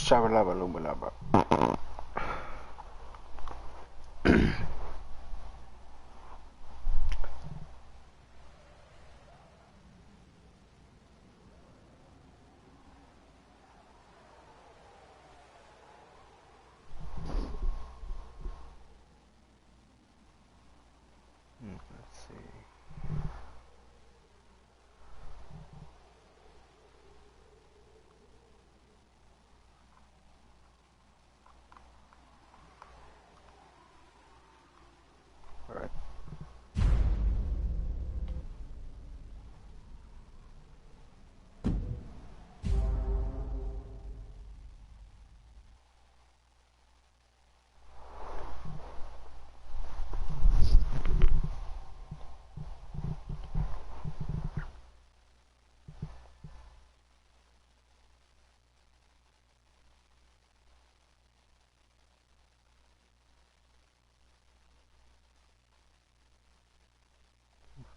Shabalaba lubalaba. Let's see. All right.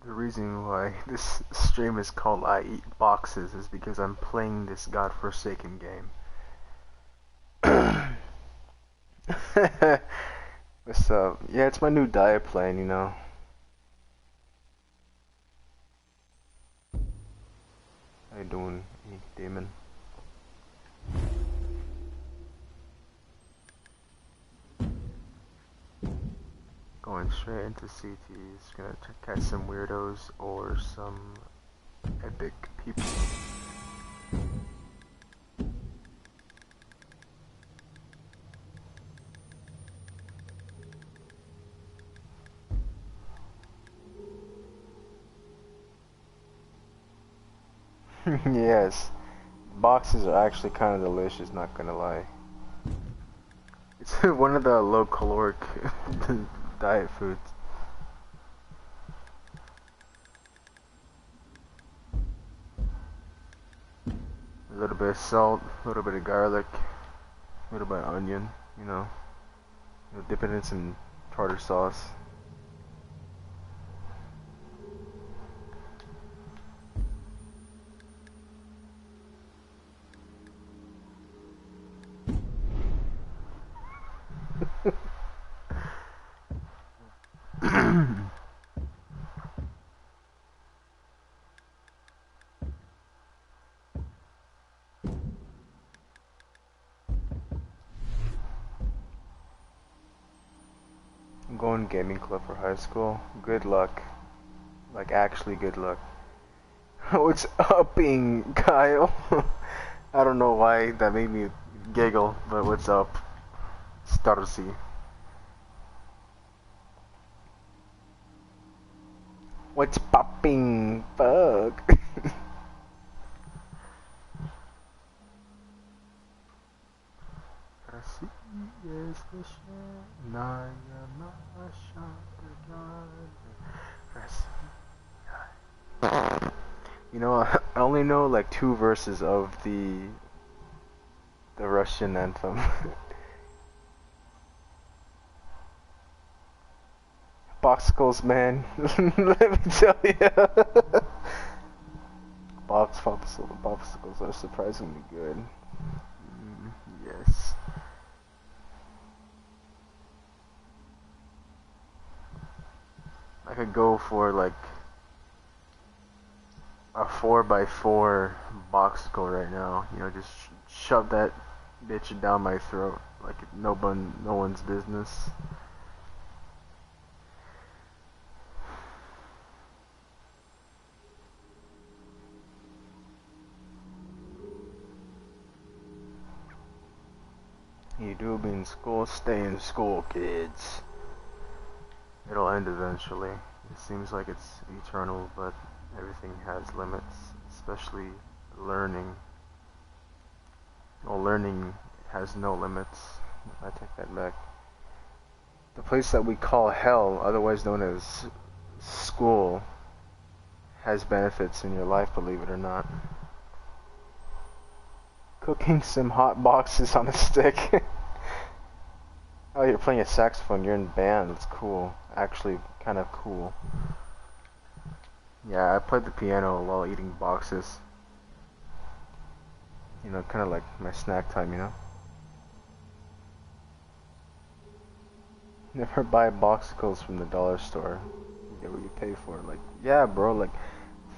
The reason why this stream is called I Eat Boxes is because I'm playing this godforsaken game. What's up? Yeah, it's my new diet plan, you know. How you doing, Demon? Going straight into CTs, gonna catch some weirdos or some epic people. Yes, boxes are actually kind of delicious, not gonna lie. It's one of the low caloric diet foods. A little bit of salt, a little bit of garlic, a little bit of onion, you know. You'll dip it in some tartar sauce. I'm going gaming club for high school. Good luck. Like, actually good luck. What's upping, Kyle? I don't know why that made me giggle, but what's up? Starsy. What's popping? Fuck. You know, I only know like 2 verses of the Russian anthem. Boxicles, man. Let me tell you. Boxicles are surprisingly good. Yes. I could go for like a 4x4 boxicle right now. You know, just shove that bitch down my throat like no one's business. You do be in school, stay in school, kids. It'll end eventually. It seems like it's eternal, but everything has limits, especially learning. Well, learning has no limits. I take that back. The place that we call hell, otherwise known as school, has benefits in your life, believe it or not. Cooking some hot boxes on a stick. Oh, you're playing a saxophone, you're in band, that's cool. Actually, kind of cool. Yeah, I played the piano while eating boxes. You know, kind of like my snack time, you know? Never buy boxicles from the dollar store. You get what you pay for. Like, yeah, bro, like,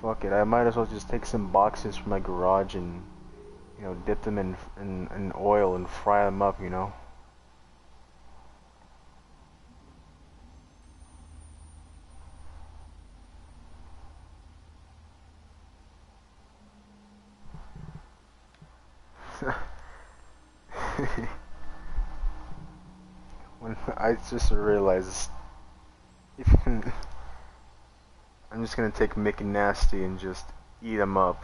fuck it. I might as well just take some boxes from my garage and, you know, dip them in oil and fry them up, you know? When I just realized I'm just gonna take Mick and Nasty and just eat them up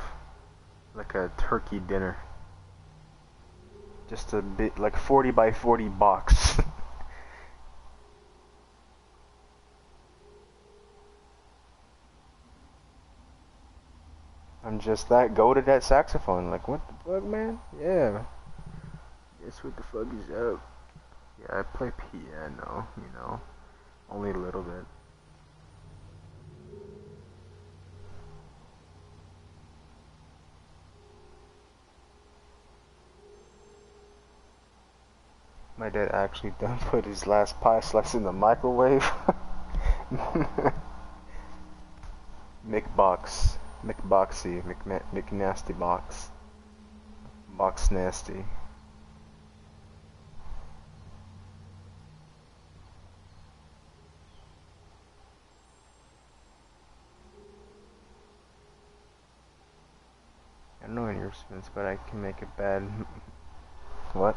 like a turkey dinner. Just a bit, like 40 by 40 box. I'm just that goated at saxophone. Like, what the fuck, man? Yeah. Guess what the fuck is up? Yeah, I play piano, you know. Only a little bit. My dad actually done put his last pie slice in the microwave. McBox. McBoxy. McNasty box. Box nasty. I don't know any instruments, but I can make a bad... What?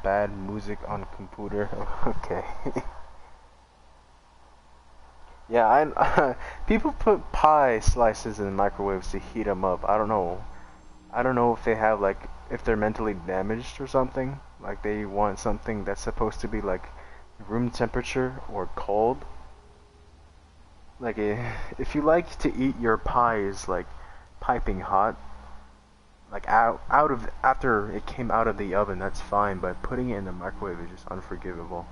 Bad music on computer. Okay. Yeah, people put pie slices in the microwaves to heat them up. I don't know. I don't know if they have, like, if they're mentally damaged or something. Like, they want something that's supposed to be, like, room temperature or cold. Like, if you like to eat your pies, like, piping hot, like, after it came out of the oven, that's fine, but putting it in the microwave is just unforgivable.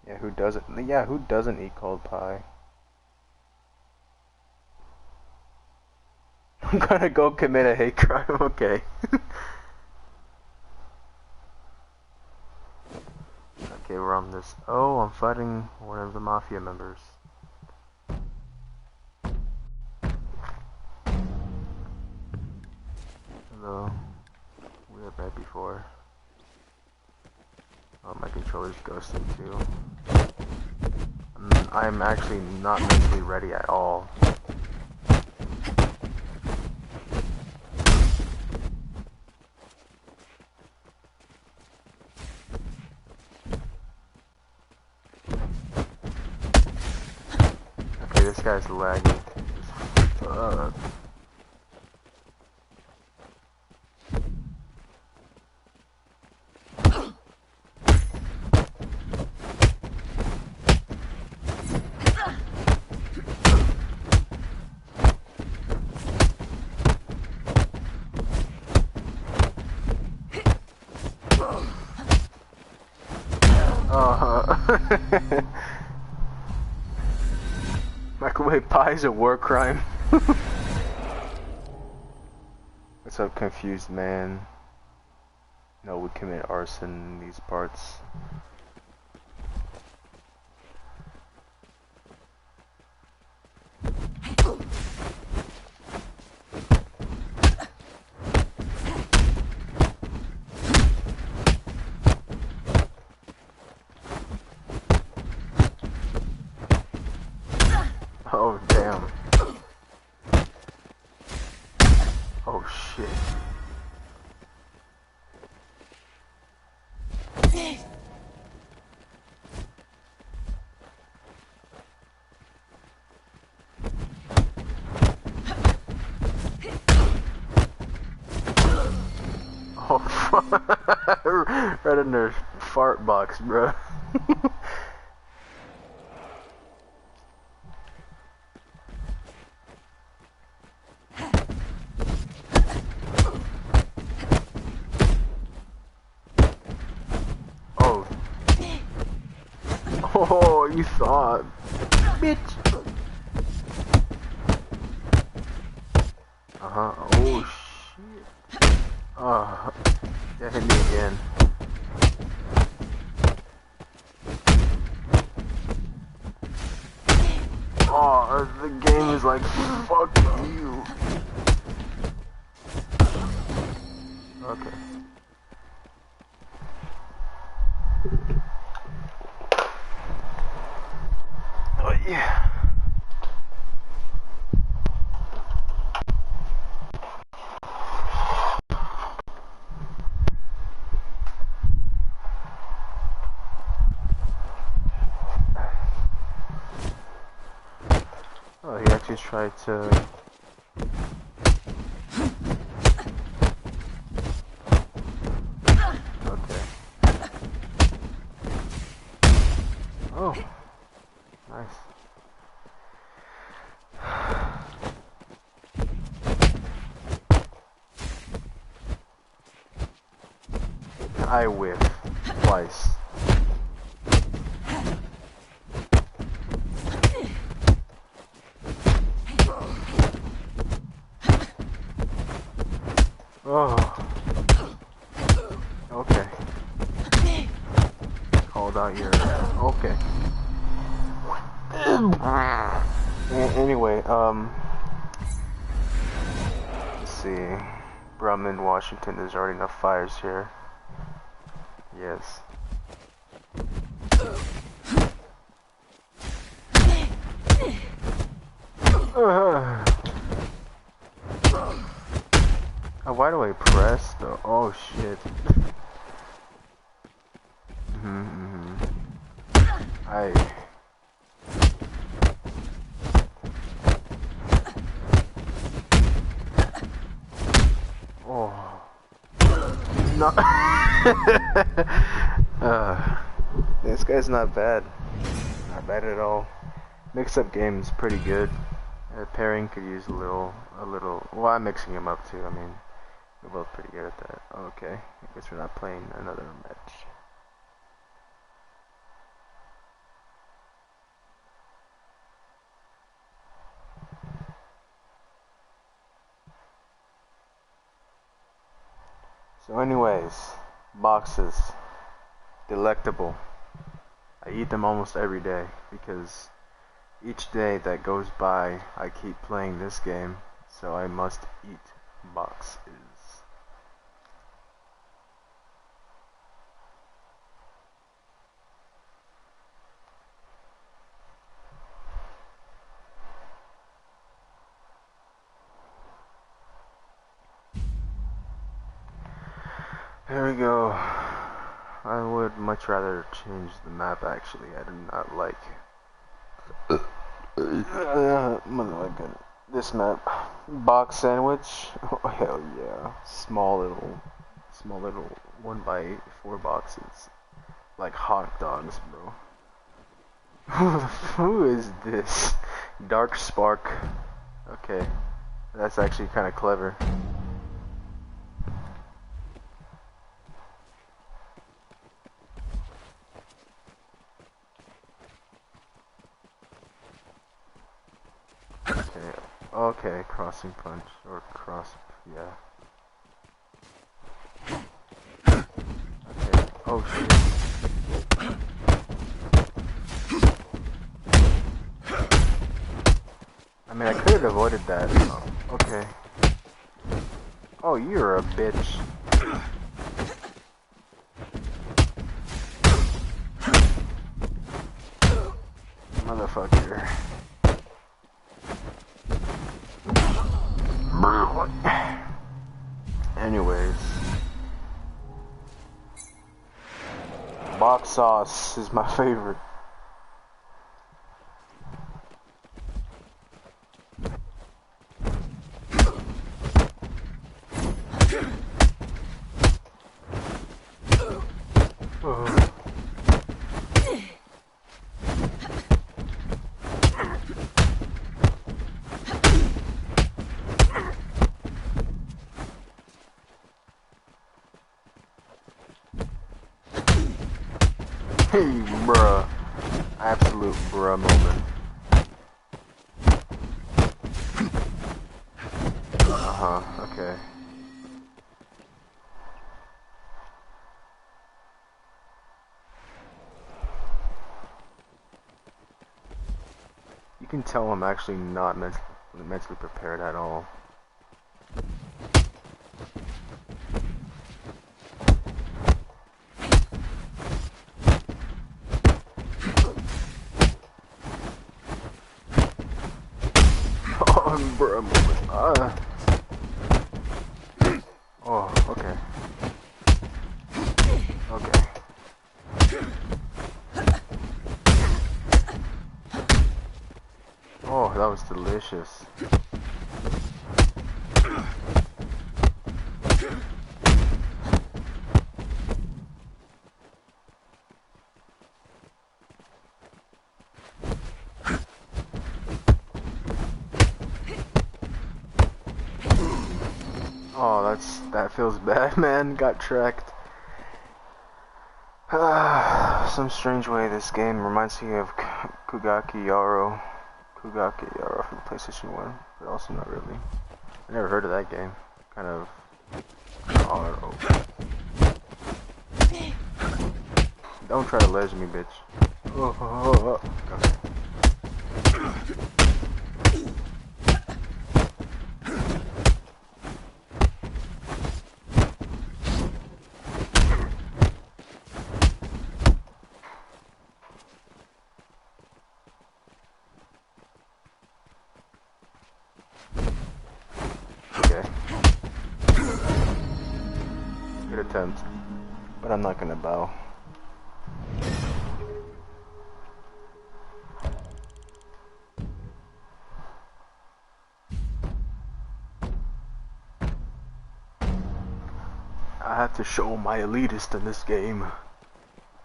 Yeah, who doesn't? Yeah, who doesn't eat cold pie? I'm gonna go commit a hate crime. Okay. Okay, we're on this. Oh, I'm fighting one of the mafia members. Hello. We were right before. Oh, my controller's ghosting too. I'm actually not mentally ready at all. Okay, this guy's lagging. Fuck. Microwave pie is a war crime. What's up, confused man? No, we commit arson in these parts. Oh, damn. Oh, shit. Oh, fuck. Right in their fart box, bro. Oh, you thought. Bitch. Uh-huh. Oh, shit. Oh, that hit me again. Oh, the game is like, fuck you. Okay. Oh, yeah. Oh, he actually tried to... Okay. Oh. Nice. I whiff. Twice. Oh. Okay. Called out your... Okay. Anyway, let's see. Brumman, Washington, there's already enough fires here. Yes. Why do I press the... Oh shit. Oh. No. This guy's not bad. Not bad at all. Mix-up game's pretty good. Pairing could use a little. Well, I'm mixing him up too. I mean, we're both pretty good at that. Okay, I guess we're not playing another match. So anyways, boxes. Delectable. I eat them almost every day because each day that goes by I keep playing this game, so I must eat boxes. There we go. I would much rather change the map actually. I do not like this map. Box sandwich. Oh hell yeah. Small little 1x4 boxes. Like hot dogs, bro. Who is this? Dark Spark. Okay. That's actually kinda clever. Okay, crossing punch, or cross, yeah. Okay, oh shit. I mean, I could have avoided that. Oh, okay. Oh, you're a bitch. Motherfucker. Anyways, box sauce is my favorite. Hey, bruh. Absolute bruh moment. Uh-huh. Okay. You can tell I'm actually not mentally prepared at all. Oh, bro. Oh, okay. Okay. Oh, that was delicious. Oh, that feels bad, man. Got tracked. Some strange way this game reminds me of Kugaki Yaro. Kugaki Yaro from PlayStation 1, but also not really. I never heard of that game. Kind of odd. Don't try to ledge me, bitch. Okay. Okay. Good attempt, but I'm not gonna bow. I have to show my elitist in this game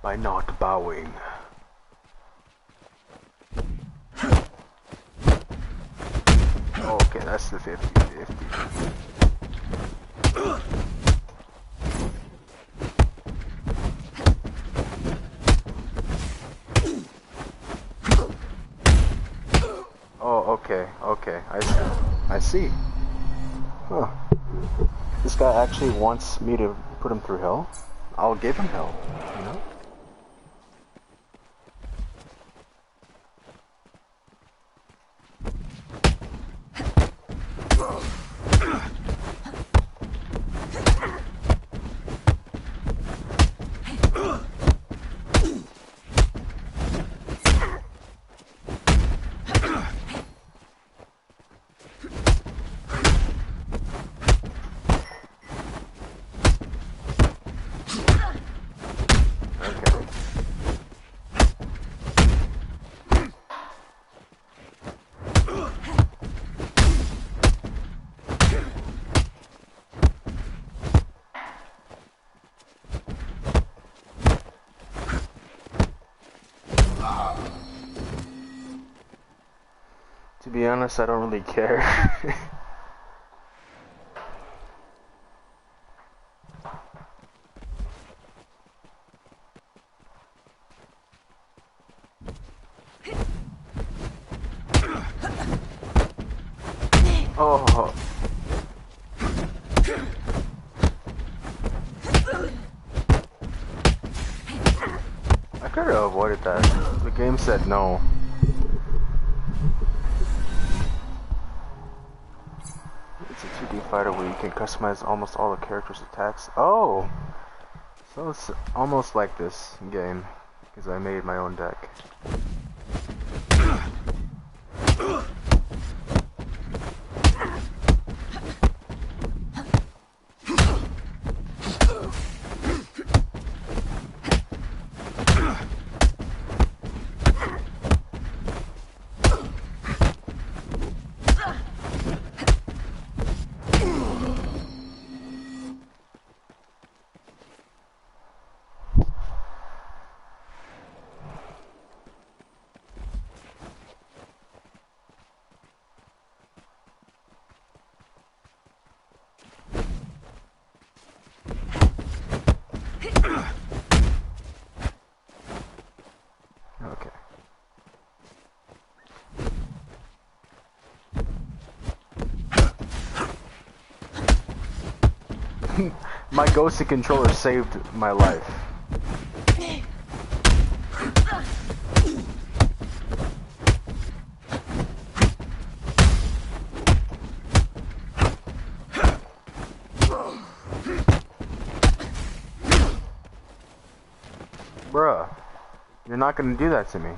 by not bowing. Okay, that's the 50-50. Oh, okay, I see. Huh. This guy actually wants me to put him through hell? I'll give him hell, you know? To be honest, I don't really care. Oh. I could have avoided that. The game said no. It's a 2D fighter where you can customize almost all the characters' attacks. Oh! So it's almost like this game, because I made my own deck. My ghosted controller saved my life. Bruh, you're not gonna do that to me.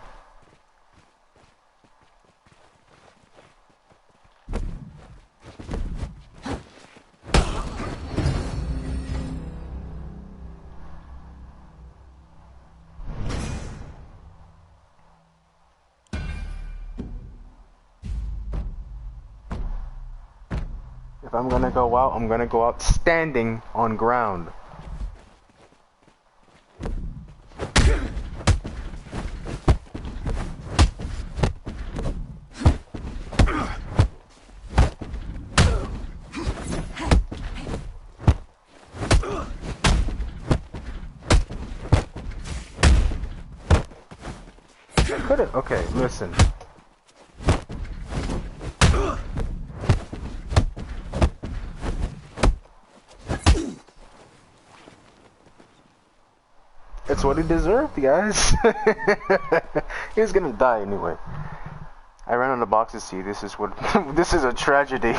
If I'm gonna go out, I'm gonna go out standing on ground. Could've, okay, listen. It's what he deserved, guys. He was gonna die anyway. I ran out of boxes. See, this is what. This is a tragedy.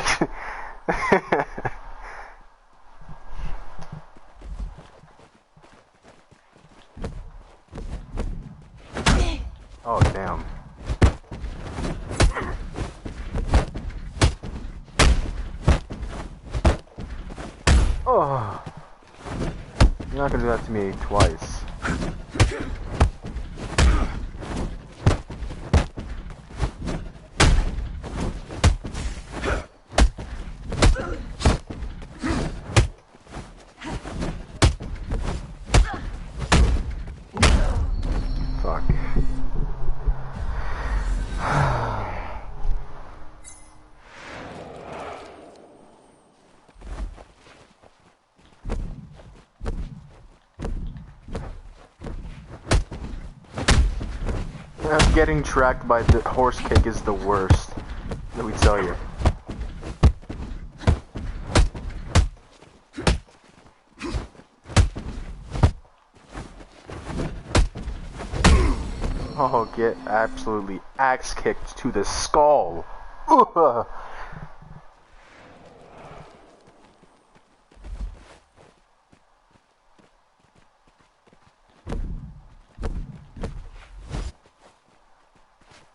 Oh damn. Oh. You're not gonna do that to me twice. Fuck. Getting tracked by the horse cake is the worst. Let me tell you. Oh, get absolutely axe kicked to the skull. Ugh.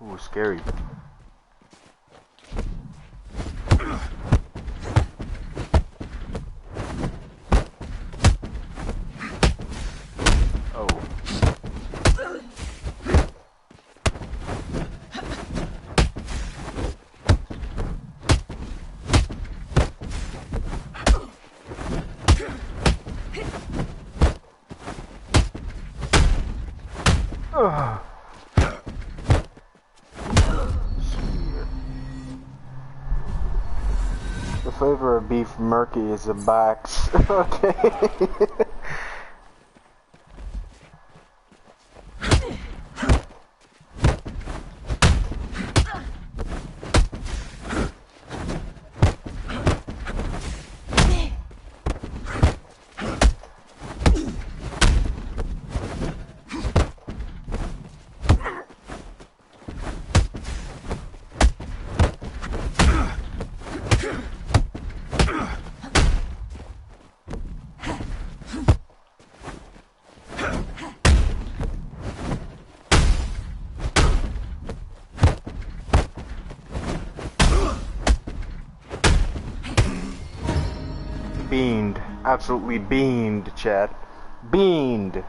Ooh, scary. Oh. Ugh. The flavor of beef murky is the backs. Okay. Beamed. Absolutely beamed, chat. Beamed.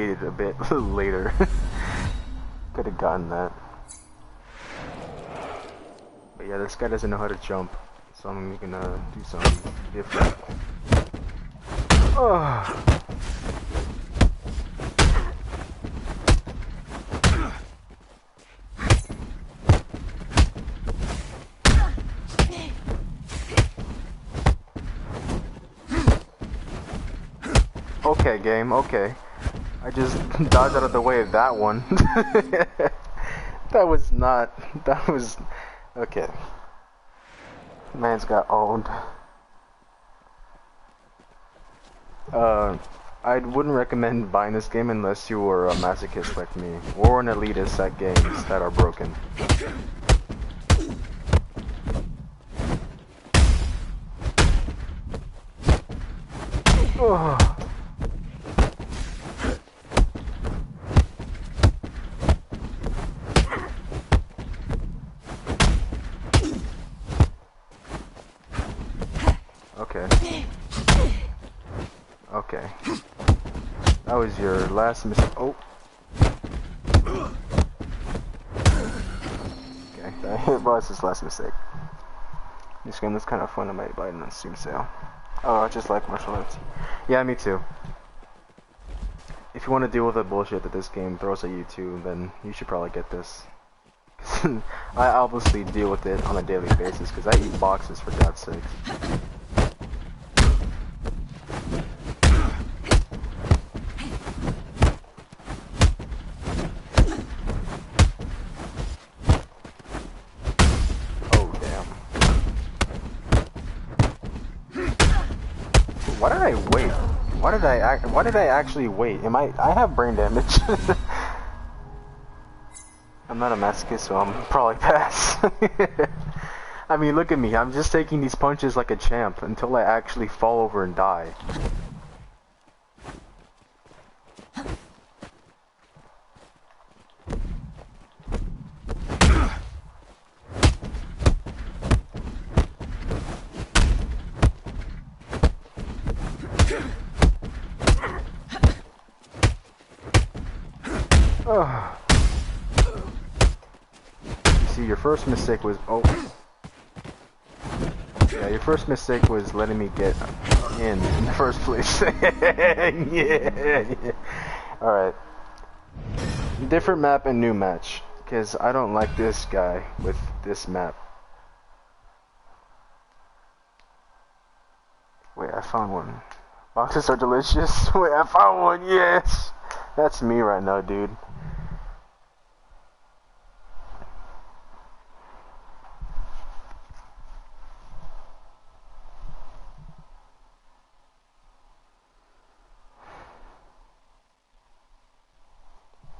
waited a bit later. Could have gotten that. But yeah, this guy doesn't know how to jump, so I'm gonna do something different. Oh. Okay, game, okay. I just dodged out of the way of that one. That was not... That was... Okay. Man's got owned. I wouldn't recommend buying this game unless you were a masochist like me, or an elitist at games that are broken. Oh. Okay. Okay. That was your last mistake. Oh. Okay, that was his last mistake. This game is kind of fun. I might buy it on Steam sale. Oh, I just like martial arts. Yeah, me too. If you want to deal with the bullshit that this game throws at you too, then you should probably get this. I obviously deal with it on a daily basis because I eat boxes for God's sakes. Why did I actually wait? I have brain damage. I'm not a masochist, so I'm probably pass. I mean, look at me. I'm just taking these punches like a champ until I actually fall over and die. See, your first mistake was yeah, your first mistake was letting me get in the first place. Yeah. Alright. Different map and new match. Because I don't like this guy with this map. Wait, I found one. Boxes are delicious. Wait, I found one, yes! That's me right now, dude.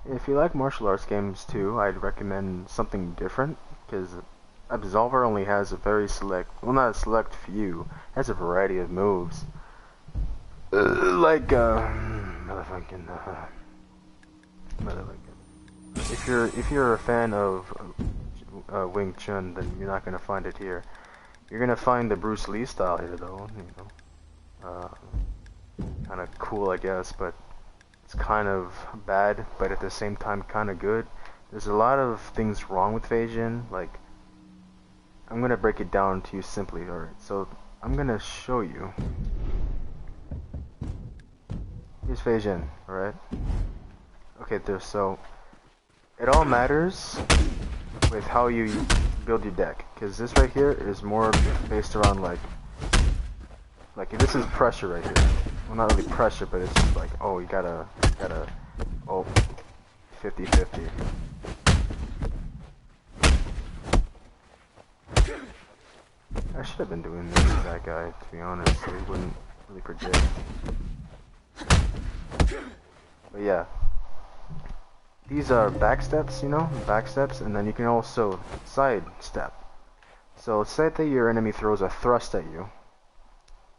If you like martial arts games too, I'd recommend something different, because Absolver only has a very select, well, not a select few, has a variety of moves. Motherfucking, if you're a fan of Wing Chun, then you're not gonna find it here. You're gonna find the Bruce Lee style here, though. You know, kind of cool, I guess, but it's kind of bad, but at the same time kind of good. There's a lot of things wrong with Feijin. Like, I'm gonna break it down to you simply. Alright, so I'm gonna show you. Here's Feijin, alright? Okay, so it all matters with how you build your deck, because this right here is more based around like if this is pressure right here. Well, not really pressure, but it's just like, oh, you gotta, oh, 50-50. I should have been doing this to that guy, to be honest, so he wouldn't really predict. But yeah, these are back steps, you know, back steps, and then you can also side step. So say that your enemy throws a thrust at you,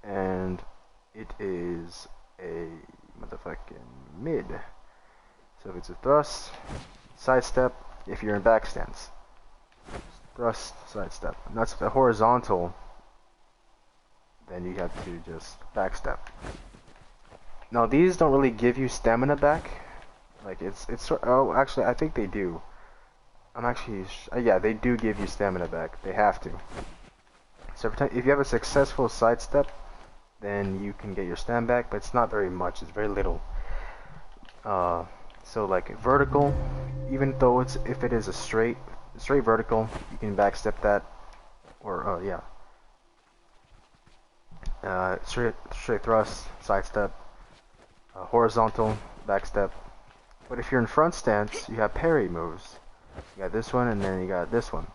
and it is a motherfucking mid. So if it's a thrust, side step. If you're in back stance, thrust, side step. And that's the horizontal. Then you have to just back step. Now these don't really give you stamina back, Like oh, actually, I think they do. I'm actually yeah, they do give you stamina back. They have to. So if you have a successful sidestep, then you can get your stam back, but it's not very much. It's very little. So like vertical, even though if it is a straight vertical, you can backstep that, or yeah, straight thrust, sidestep, horizontal, backstep. But if you're in front stance, you have parry moves. You got this one, and then you got this one.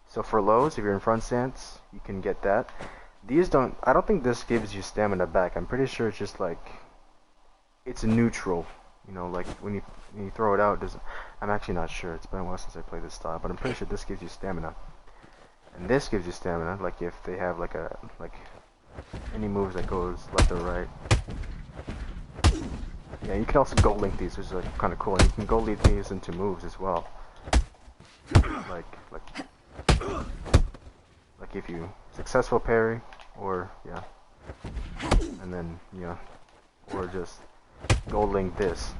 So for lows, if you're in front stance, you can get that. These don't. I don't think this gives you stamina back. I'm pretty sure it's just like it's neutral. You know, like when you throw it out, I'm actually not sure. It's been a while since I played this style, but I'm pretty sure this gives you stamina. And this gives you stamina, like if they have like any moves that goes left or right. Yeah, you can also gold link these, which is like kind of cool. And you can gold link these into moves as well. Like if you successful parry, or yeah, and then yeah, or just gold link this.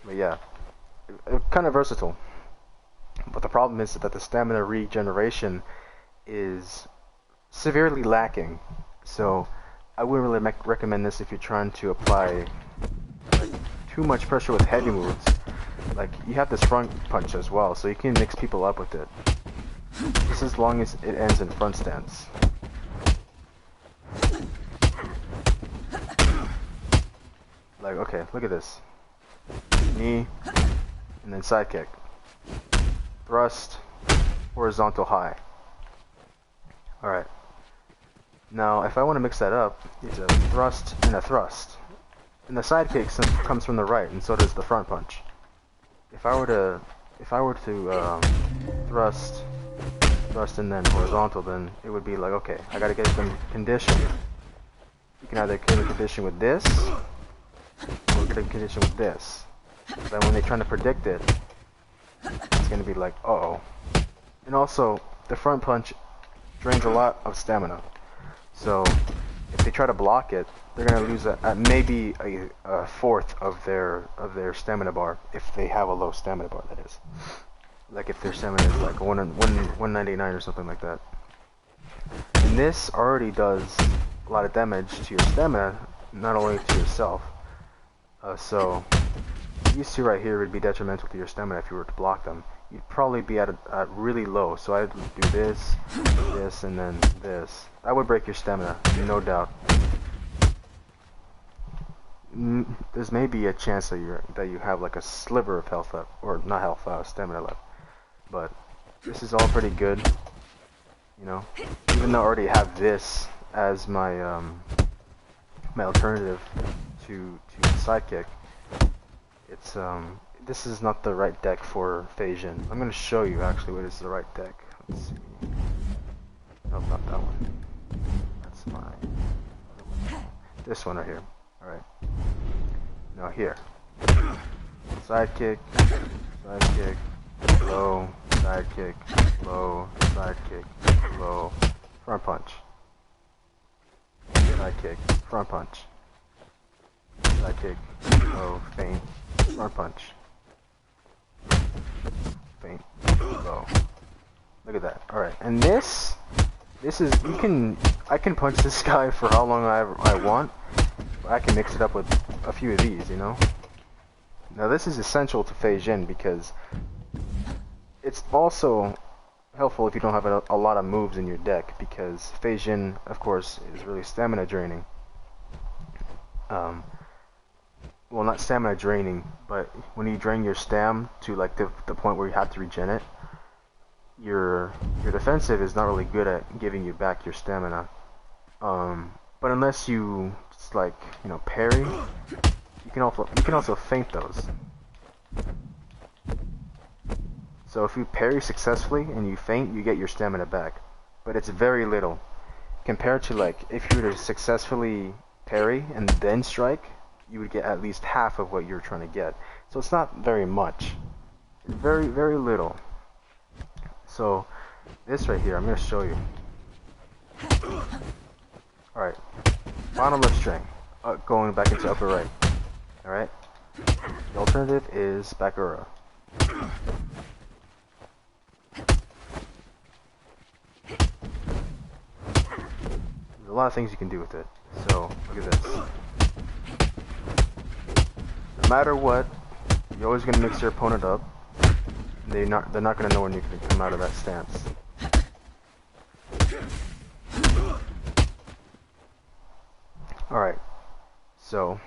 But yeah, kind of versatile. But the problem is that the stamina regeneration is severely lacking. So I wouldn't really recommend this if you're trying to apply like too much pressure with heavy moves. Like you have this front punch as well, so you can mix people up with it. Just as long as it ends in front stance. Like, okay, look at this. Knee, and then side kick. Thrust, horizontal high. Alright. Now, if I want to mix that up, it's a thrust and a thrust. And the side kick comes from the right, and so does the front punch. If I were to thrust and then horizontal, then it would be like, okay, I gotta get them conditioned. You can either get a condition with this, or get a condition with this. Then when they're trying to predict it, it's gonna be like, uh-oh. And also, the front punch drains a lot of stamina. So, if they try to block it, they're gonna lose maybe a fourth of their stamina bar, if they have a low stamina bar, that is. Like if their stamina is like 199 or something like that. And this already does a lot of damage to your stamina, not only to yourself. So these two right here would be detrimental to your stamina if you were to block them. You'd probably be at really low. So I'd do this, this, and then this. That would break your stamina, no doubt. There's maybe a chance that you have like a sliver of health left, or not health, stamina left. But this is all pretty good, you know. Even though I already have this as my my alternative to sidekick, it's this is not the right deck for Phasian. I'm gonna show you actually what is the right deck. Let's see. No, not that one. That's my this one right here. All right. Now here, sidekick, low, sidekick, low, sidekick, low, front punch, sidekick, front punch, sidekick, low, feint, front punch, feint, low. Look at that. All right, and this is I can punch this guy for how long I want. I can mix it up with a few of these, you know. Now this is essential to Phasian because it's also helpful if you don't have a lot of moves in your deck, because Phasian, of course, is really stamina draining. Well, not stamina draining, but when you drain your stam to like the point where you have to regen it, your defensive is not really good at giving you back your stamina. But unless you just like, you know, parry, you can also feint those. So if you parry successfully and you feint, you get your stamina back. But it's very little. Compared to like, if you were to successfully parry and then strike, you would get at least half of what you're trying to get. So it's not very much. It's very, very little. So this right here, I'm going to show you. Alright, bottom left string, going back into upper right. Alright? The alternative is Bakura. There's a lot of things you can do with it. So, look at this. No matter what, you're always going to mix your opponent up. They're not going to know when you can come out of that stance. Alright, so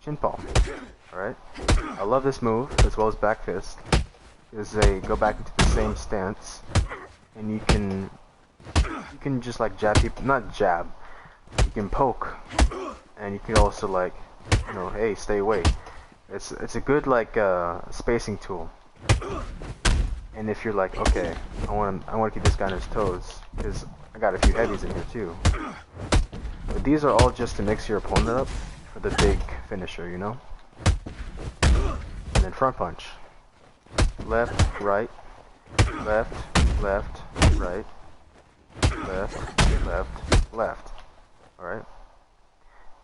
Chin Palm. Alright, I love this move as well as Back Fist, because they go back into the same stance, and you can just like jab people, not jab, you can poke, and you can also like, you know, hey, stay away. It's a good like spacing tool. And if you're like, okay, I want to keep this guy on his toes, because I got a few heavies in here too. But these are all just to mix your opponent up for the big finisher, you know? And then front punch. Left, right, left, left, right, left, left, left. Alright?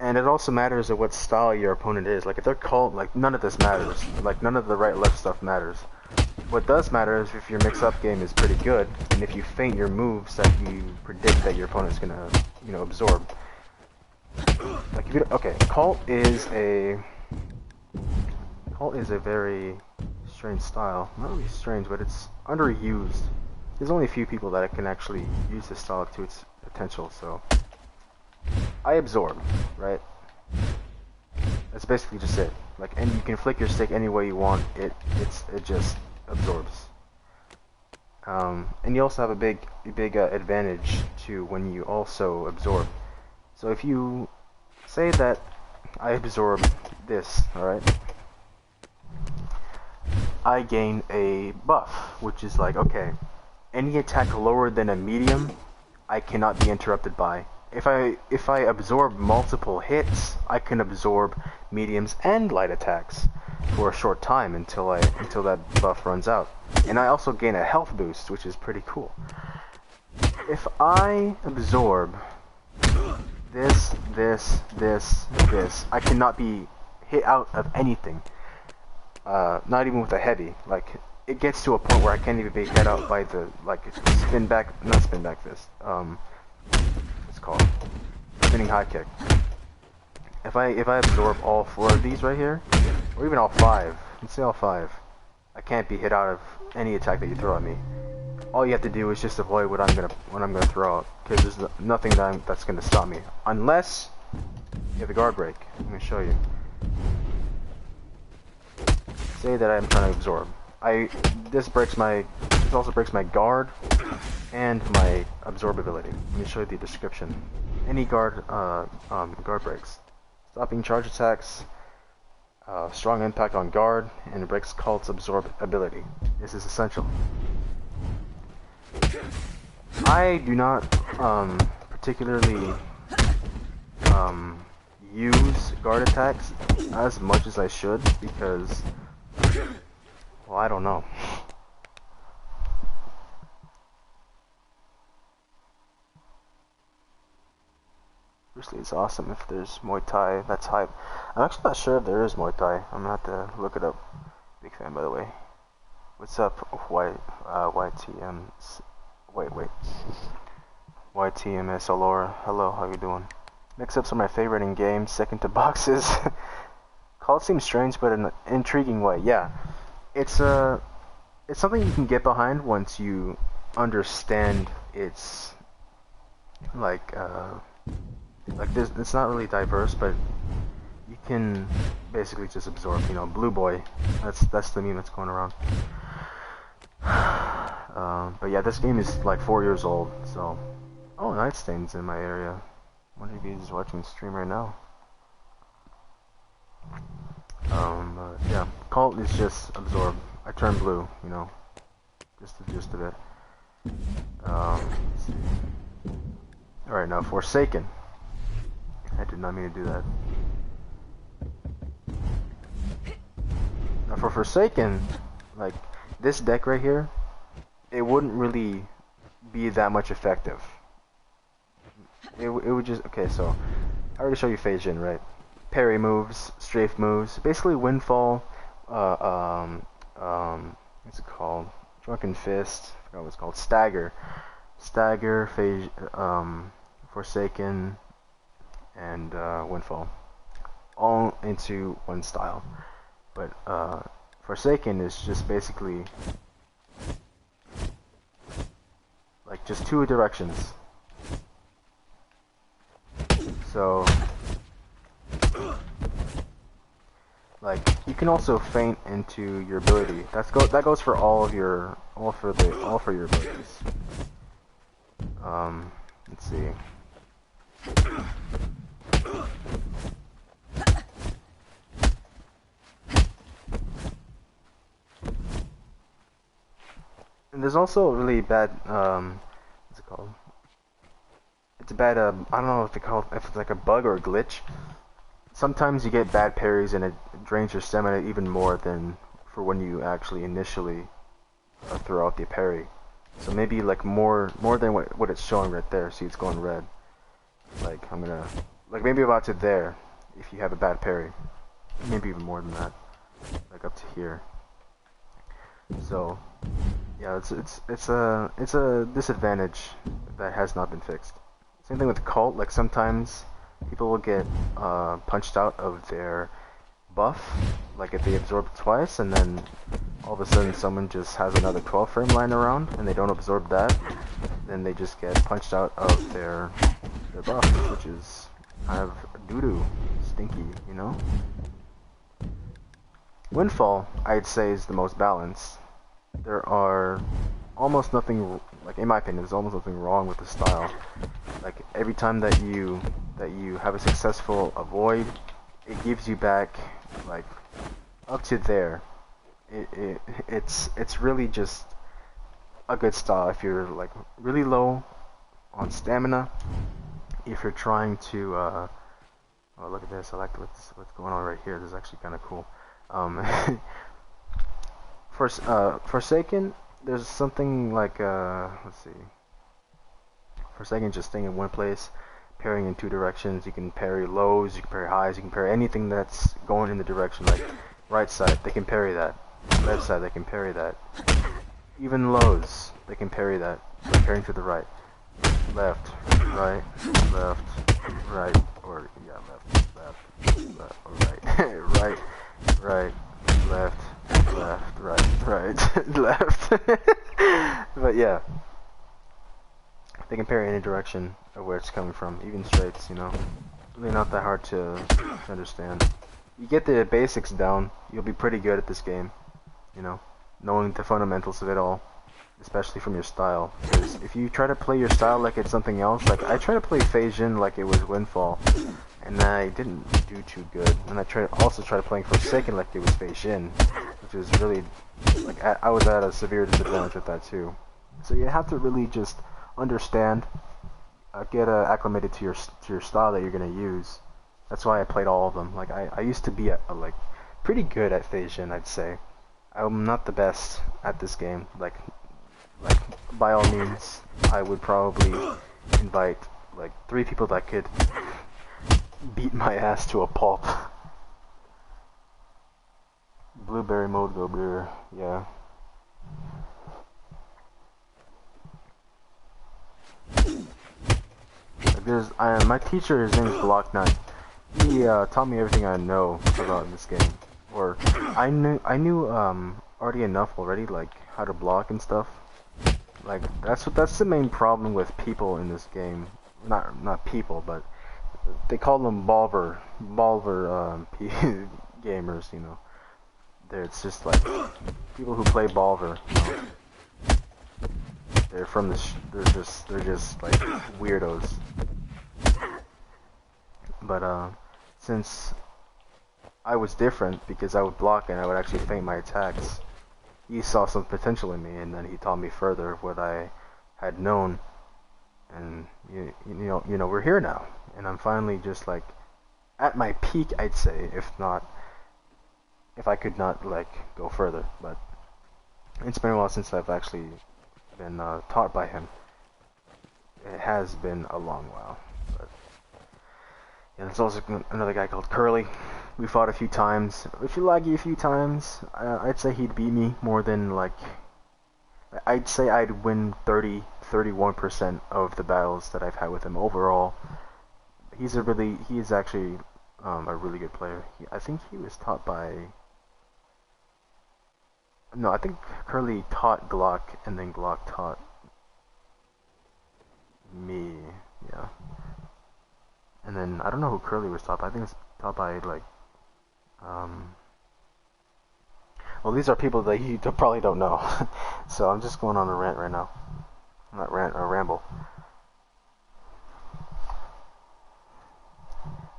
And it also matters of what style your opponent is. Like if they're called, like none of this matters. Like none of the right left stuff matters. What does matter is if your mix-up game is pretty good, and if you feint your moves that you predict that your opponent's gonna, you know, absorb. Like if you, okay, Cult is a very strange style. Not really strange, but it's underused. There's only a few people that can actually use this style to its potential. So I absorb, right? That's basically just it. Like, and you can flick your stick any way you want. It just absorbs. And you also have a big advantage to when you also absorb. So if you say that I absorb this, alright, I gain a buff, which is like, okay, any attack lower than a medium, I cannot be interrupted by. If I absorb multiple hits, I can absorb mediums and light attacks for a short time until that buff runs out. And I also gain a health boost, which is pretty cool. If I absorb this, I cannot be hit out of anything. Not even with a heavy. Like, it gets to a point where I can't even be hit out by the, like, not spin back fist. It's called spinning high kick. If I absorb all 4 of these right here, or even all 5, let's say all 5, I can't be hit out of any attack that you throw at me. All you have to do is just avoid what I'm gonna throw out, because there's nothing that's gonna stop me, unless you have the guard break. I'm gonna show you. Say that I'm trying to absorb. This also breaks my guard and my absorb ability. Let me show you the description. Any guard breaks. Stopping charge attacks, strong impact on guard, and it breaks Cult's absorb ability. This is essential. I do not particularly use guard attacks as much as I should because, well, I don't know. Firstly, it's awesome if there's Muay Thai. That's hype. I'm actually not sure if there is Muay Thai. I'm gonna have to look it up. Big fan, by the way. What's up, YTM? Wait. YTMS Allura. Hello, how you doing? Mix-ups are my favorite in games, second to boxes. Call it seems strange, but in an intriguing way. Yeah, it's something you can get behind once you understand its like this. It's not really diverse, but you can basically just absorb. You know, Blue Boy. That's the meme that's going around. But yeah, this game is like 4 years old. So, oh, Nightstain's in my area. I wonder if he's watching the stream right now. Yeah, Cult is just absorb. I turn blue, you know, just the gist of it. Let's see. All right, now Forsaken. I did not mean to do that. Now for Forsaken, like this deck right here, it wouldn't really be that much effective. It would just, okay, so I already showed you Phase Jin, right? parry moves, strafe moves. Basically, Windfall, what's it called? Drunken Fist. I forgot what it's called. Stagger, Forsaken, and Windfall, all into one style. But Forsaken is just basically like just two directions. So like you can also feint into your ability. That goes for all your abilities. Let's see. And there's also a really bad what's it called? It's a bad I don't know if it's like a bug or a glitch. Sometimes you get bad parries and it drains your stamina even more than for when you actually initially throw out the parry. So maybe like more than what it's showing right there. See, it's going red. Like maybe about to there if you have a bad parry. Maybe even more than that. Like up to here. So yeah, it's a disadvantage that has not been fixed. Same thing with the cult. Like sometimes people will get punched out of their buff, like if they absorb twice, and then all of a sudden someone just has another 12 frame lying around, and they don't absorb that, then they just get punched out of their buff, which is kind of doo-doo, stinky, you know? Windfall, I'd say, is the most balanced. There are almost nothing, like in my opinion, there's almost nothing wrong with the style. Like every time that you have a successful avoid, it gives you back like up to there. It's really just a good style if you're like really low on stamina. If you're trying to oh, look at this, I like what's going on right here. This is actually kind of cool. Forsaken, there's something like let's see. Forsaken just staying in one place, parrying in two directions. You can parry lows, you can parry highs, you can parry anything that's going in the direction. Like right side, they can parry that. Left side, they can parry that. Even lows, they can parry that. So parrying to the right, left, right, or yeah, left, or right, right, left, right, left. But yeah, they can parry any direction of where it's coming from, even straights, you know. Really not that hard to understand. You get the basics down, you'll be pretty good at this game, you know, knowing the fundamentals of it all, especially from your style. Because if you try to play your style like it's something else, like I try to play Phase Jin like it was Windfall, and I didn't do too good. And I also tried playing Forsaken like it was Phase Jin, which was really, like, I was at a severe disadvantage with that too. So you have to really just understand, get acclimated to your style that you're gonna use. That's why I played all of them. Like I used to be like pretty good at Phase Jin, I'd say. I'm not the best at this game. Like by all means, I would probably invite like 3 people that could beat my ass to a pulp. Blueberry mode, go beer, yeah. Like my teacher, his name is Block Knight. He taught me everything I know about this game. Or I knew already enough already, like how to block and stuff. Like that's the main problem with people in this game. Not people, but they call them Balver gamers, you know. It's just like people who play Balver, you know. They're from they're just like weirdos. But since I was different because I would block and I would actually feint my attacks, he saw some potential in me, and then he taught me further what I had known. And you know we're here now, and I'm finally just like at my peak, I'd say, if I could not like go further. But it's been a while since I've actually been taught by him. It has been a long while, but Yeah, there's also another guy called Curly. We fought a few times. If you laggy a few times, I'd say he'd beat me more than like. I'd say I'd win 31% of the battles that I've had with him overall. He is actually a really good player. I think he was taught by. No, I think Curly taught Glock, and then Glock taught me. Yeah. And then I don't know who Curly was taught by. I think it's taught by like. Well, these are people that you probably don't know. So I'm just going on a rant right now. Not rant, or ramble.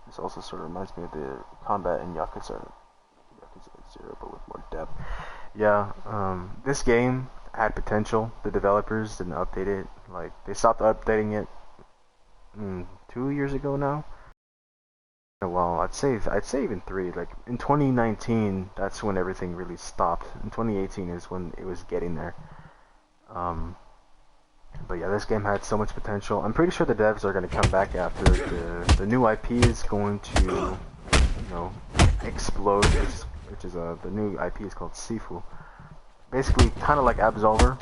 This also sort of reminds me of the combat in Yakuza 0, but with more depth. Yeah, this game had potential. The developers didn't update it. Like, they stopped updating it 2 years ago now. Well, I'd say even 3. Like in 2019, that's when everything really stopped. In 2018 is when it was getting there. But yeah, this game had so much potential. I'm pretty sure the devs are going to come back after the new IP is going to, explode. Which is the new IP is called Sifu. Basically, kind of like Absolver,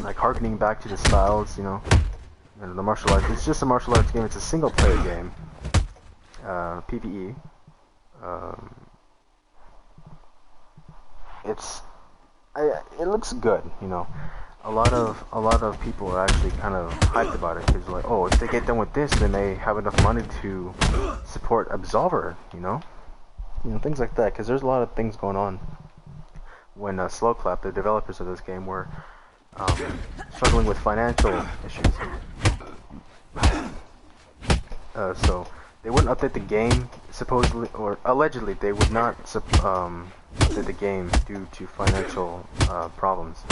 like harkening back to the styles, and the martial arts. It's just a martial arts game. It's a single player game. PvE. It looks good, A lot of people are actually kind of hyped about it because, like, oh, if they get done with this, then they have enough money to support Absolver, things like that. Because there's a lot of things going on. When Slowclap, the developers of this game, were struggling with financial issues, so they wouldn't update the game, supposedly, or allegedly, they would not update the game due to financial problems.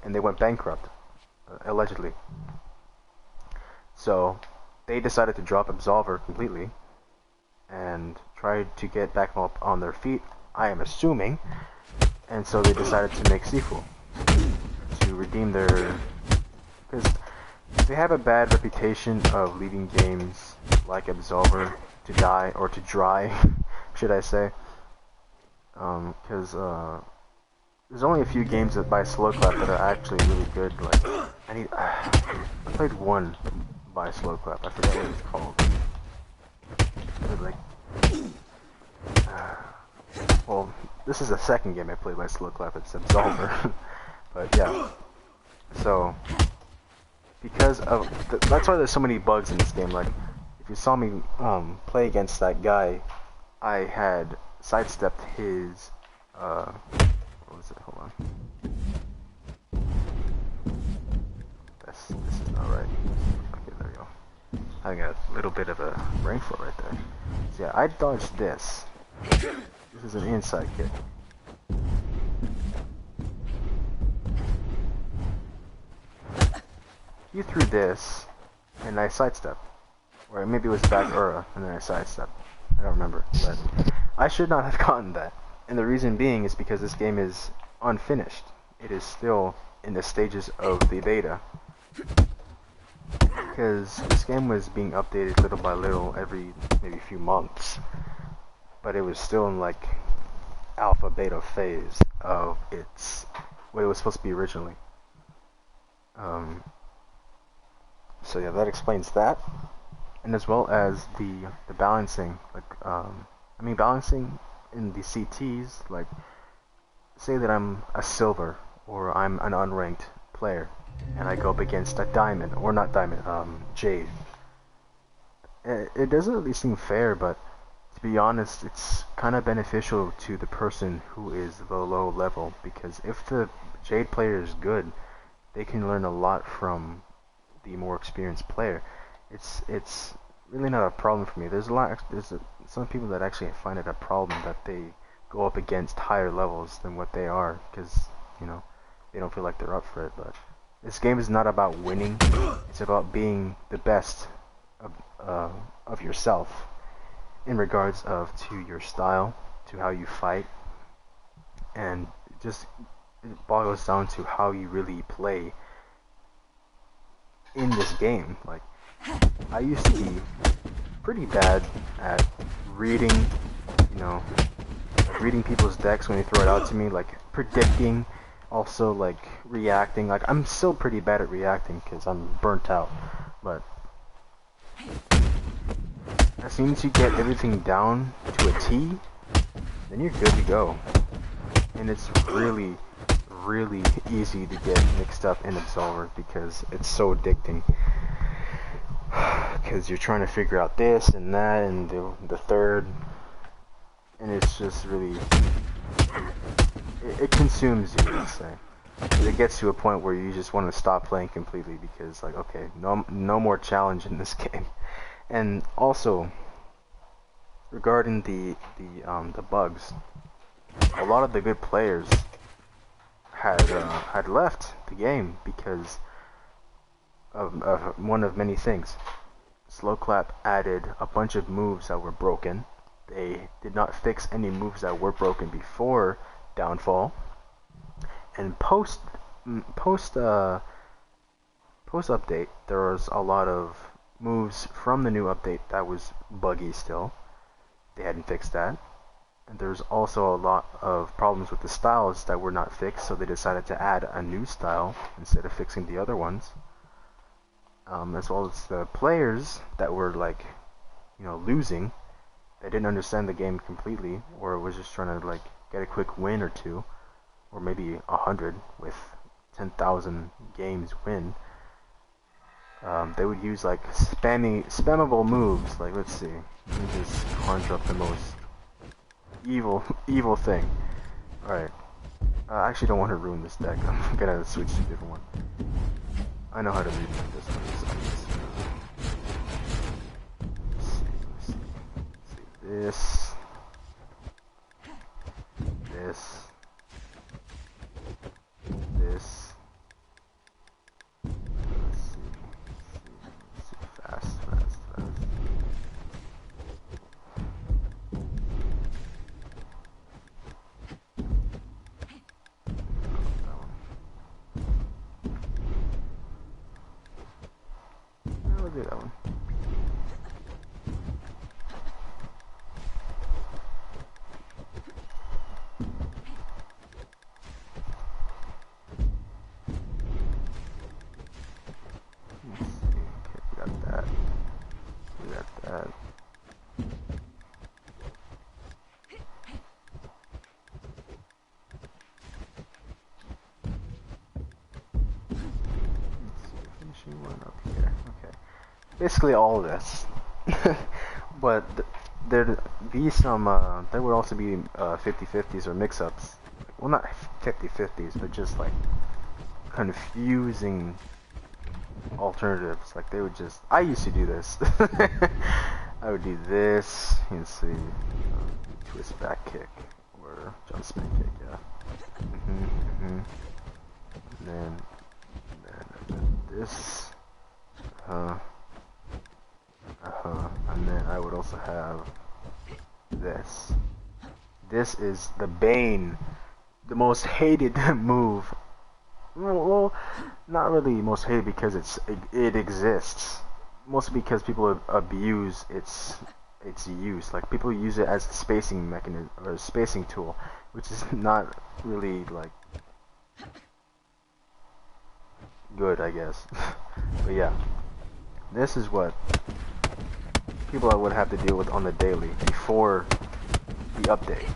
And they went bankrupt, allegedly. So, they decided to drop Absolver completely, and tried to get back up on their feet, I am assuming, and so they decided to make Sifu, to redeem their... because they have a bad reputation of leaving games like Absolver to die, or to dry, should I say. Because there's only a few games by Slowclap that are actually really good. Like, I played one by Slowclap. I forget what it's called. Well, this is the second game I played by Slowclap. It's Absolver. But yeah. So, because of that's why there's so many bugs in this game. Like, if you saw me play against that guy, I had sidestepped his what was it? Hold on. This is not right. Okay, there we go. I got a little bit of a rainfall right there. So yeah, I dodged this. This is an inside kick. You threw this, and I sidestepped. Or maybe it was back Ura, and then I sidestepped. I don't remember, but I should not have gotten that. And the reason being is because this game is unfinished. It is still in the stages of the beta. Because this game was being updated little by little every maybe few months. But it was still in like alpha beta phase of its what it was supposed to be originally. So yeah, that explains that. And as well as the balancing, like balancing in the CTs, like say that I'm a silver or I'm an unranked player and I go up against a diamond, or not diamond, jade. It doesn't really seem fair, but to be honest, it's kind of beneficial to the person who is the low level, because if the jade player is good, they can learn a lot from the more experienced player. It's really not a problem for me. There's some people that actually find it a problem that they go up against higher levels than what they are, because they don't feel like they're up for it. But this game is not about winning. It's about being the best of yourself in regards to your style, to how you fight, and it boils down to how you really play in this game. Like, I used to be pretty bad at reading, you know, reading people's decks when they throw it out to me, like predicting, also like reacting. Like I'm still pretty bad at reacting because I'm burnt out, but as soon as you get everything down to a T, then you're good to go. And it's really, really easy to get mixed up in Absolver because it's so addicting. Because you're trying to figure out this and that and the third, and it's just really, it consumes you, let's say. It gets to a point where you just want to stop playing completely because, like, okay, no more challenge in this game. And also, regarding the bugs, a lot of the good players had left the game because of one of many things. Slowclap added a bunch of moves that were broken. They did not fix any moves that were broken before Downfall. And post update, there was a lot of moves from the new update that was buggy still. They hadn't fixed that. And there's also a lot of problems with the styles that were not fixed, so they decided to add a new style instead of fixing the other ones. As well as the players that were, like, you know, losing. They didn't understand the game completely, or was just trying to, like, get a quick win or two, or maybe 100 with 10,000 games win. They would use, like, spammable moves. Like, let's see, let me just conjure up the most evil thing. Alright, I actually don't want to ruin this deck. I'm gonna switch to a different one. I know how to read this one. Let's see. This. Let's see. Fast. I'll do that one. Let's see. Okay, we got that. Let's see, finishing one up here. Okay. Basically all of this. But there be some, there would also be 50-50s or mix-ups. Well, not 50-50s, but just like confusing alternatives. Like they would just, I used to do this. I would do this, you can see, twist back kick, or jump spin kick, yeah. And then this, and then I would also have this. This is the bane, the most hated move. Well, not really most hated because it exists. Mostly because people abuse its use. Like people use it as a spacing mechanism or a spacing tool, which is not really like good, I guess. But yeah, this is what people would have to deal with on the daily before the update,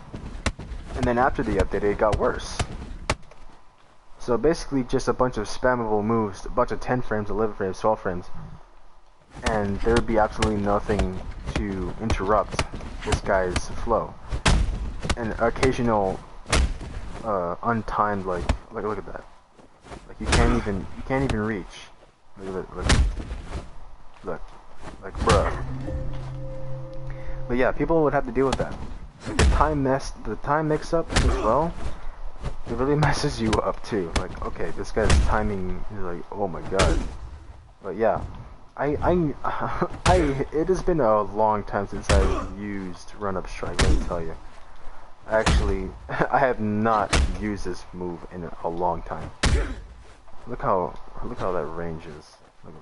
and then after the update it got worse. So basically just a bunch of spammable moves, a bunch of 10 frames, 11 frames, 12 frames, and there would be absolutely nothing to interrupt this guy's flow. And occasional untimed, like look at that. Like you can't even reach. Look, like bruh. But yeah, people would have to deal with that. Like the time mix up as well. It really messes you up too. Like, okay, this guy's timing is like, oh my god. But yeah, it has been a long time since I've used run up strike. Let me tell you. Actually, I have not used this move in a long time. Look how that range is. Look.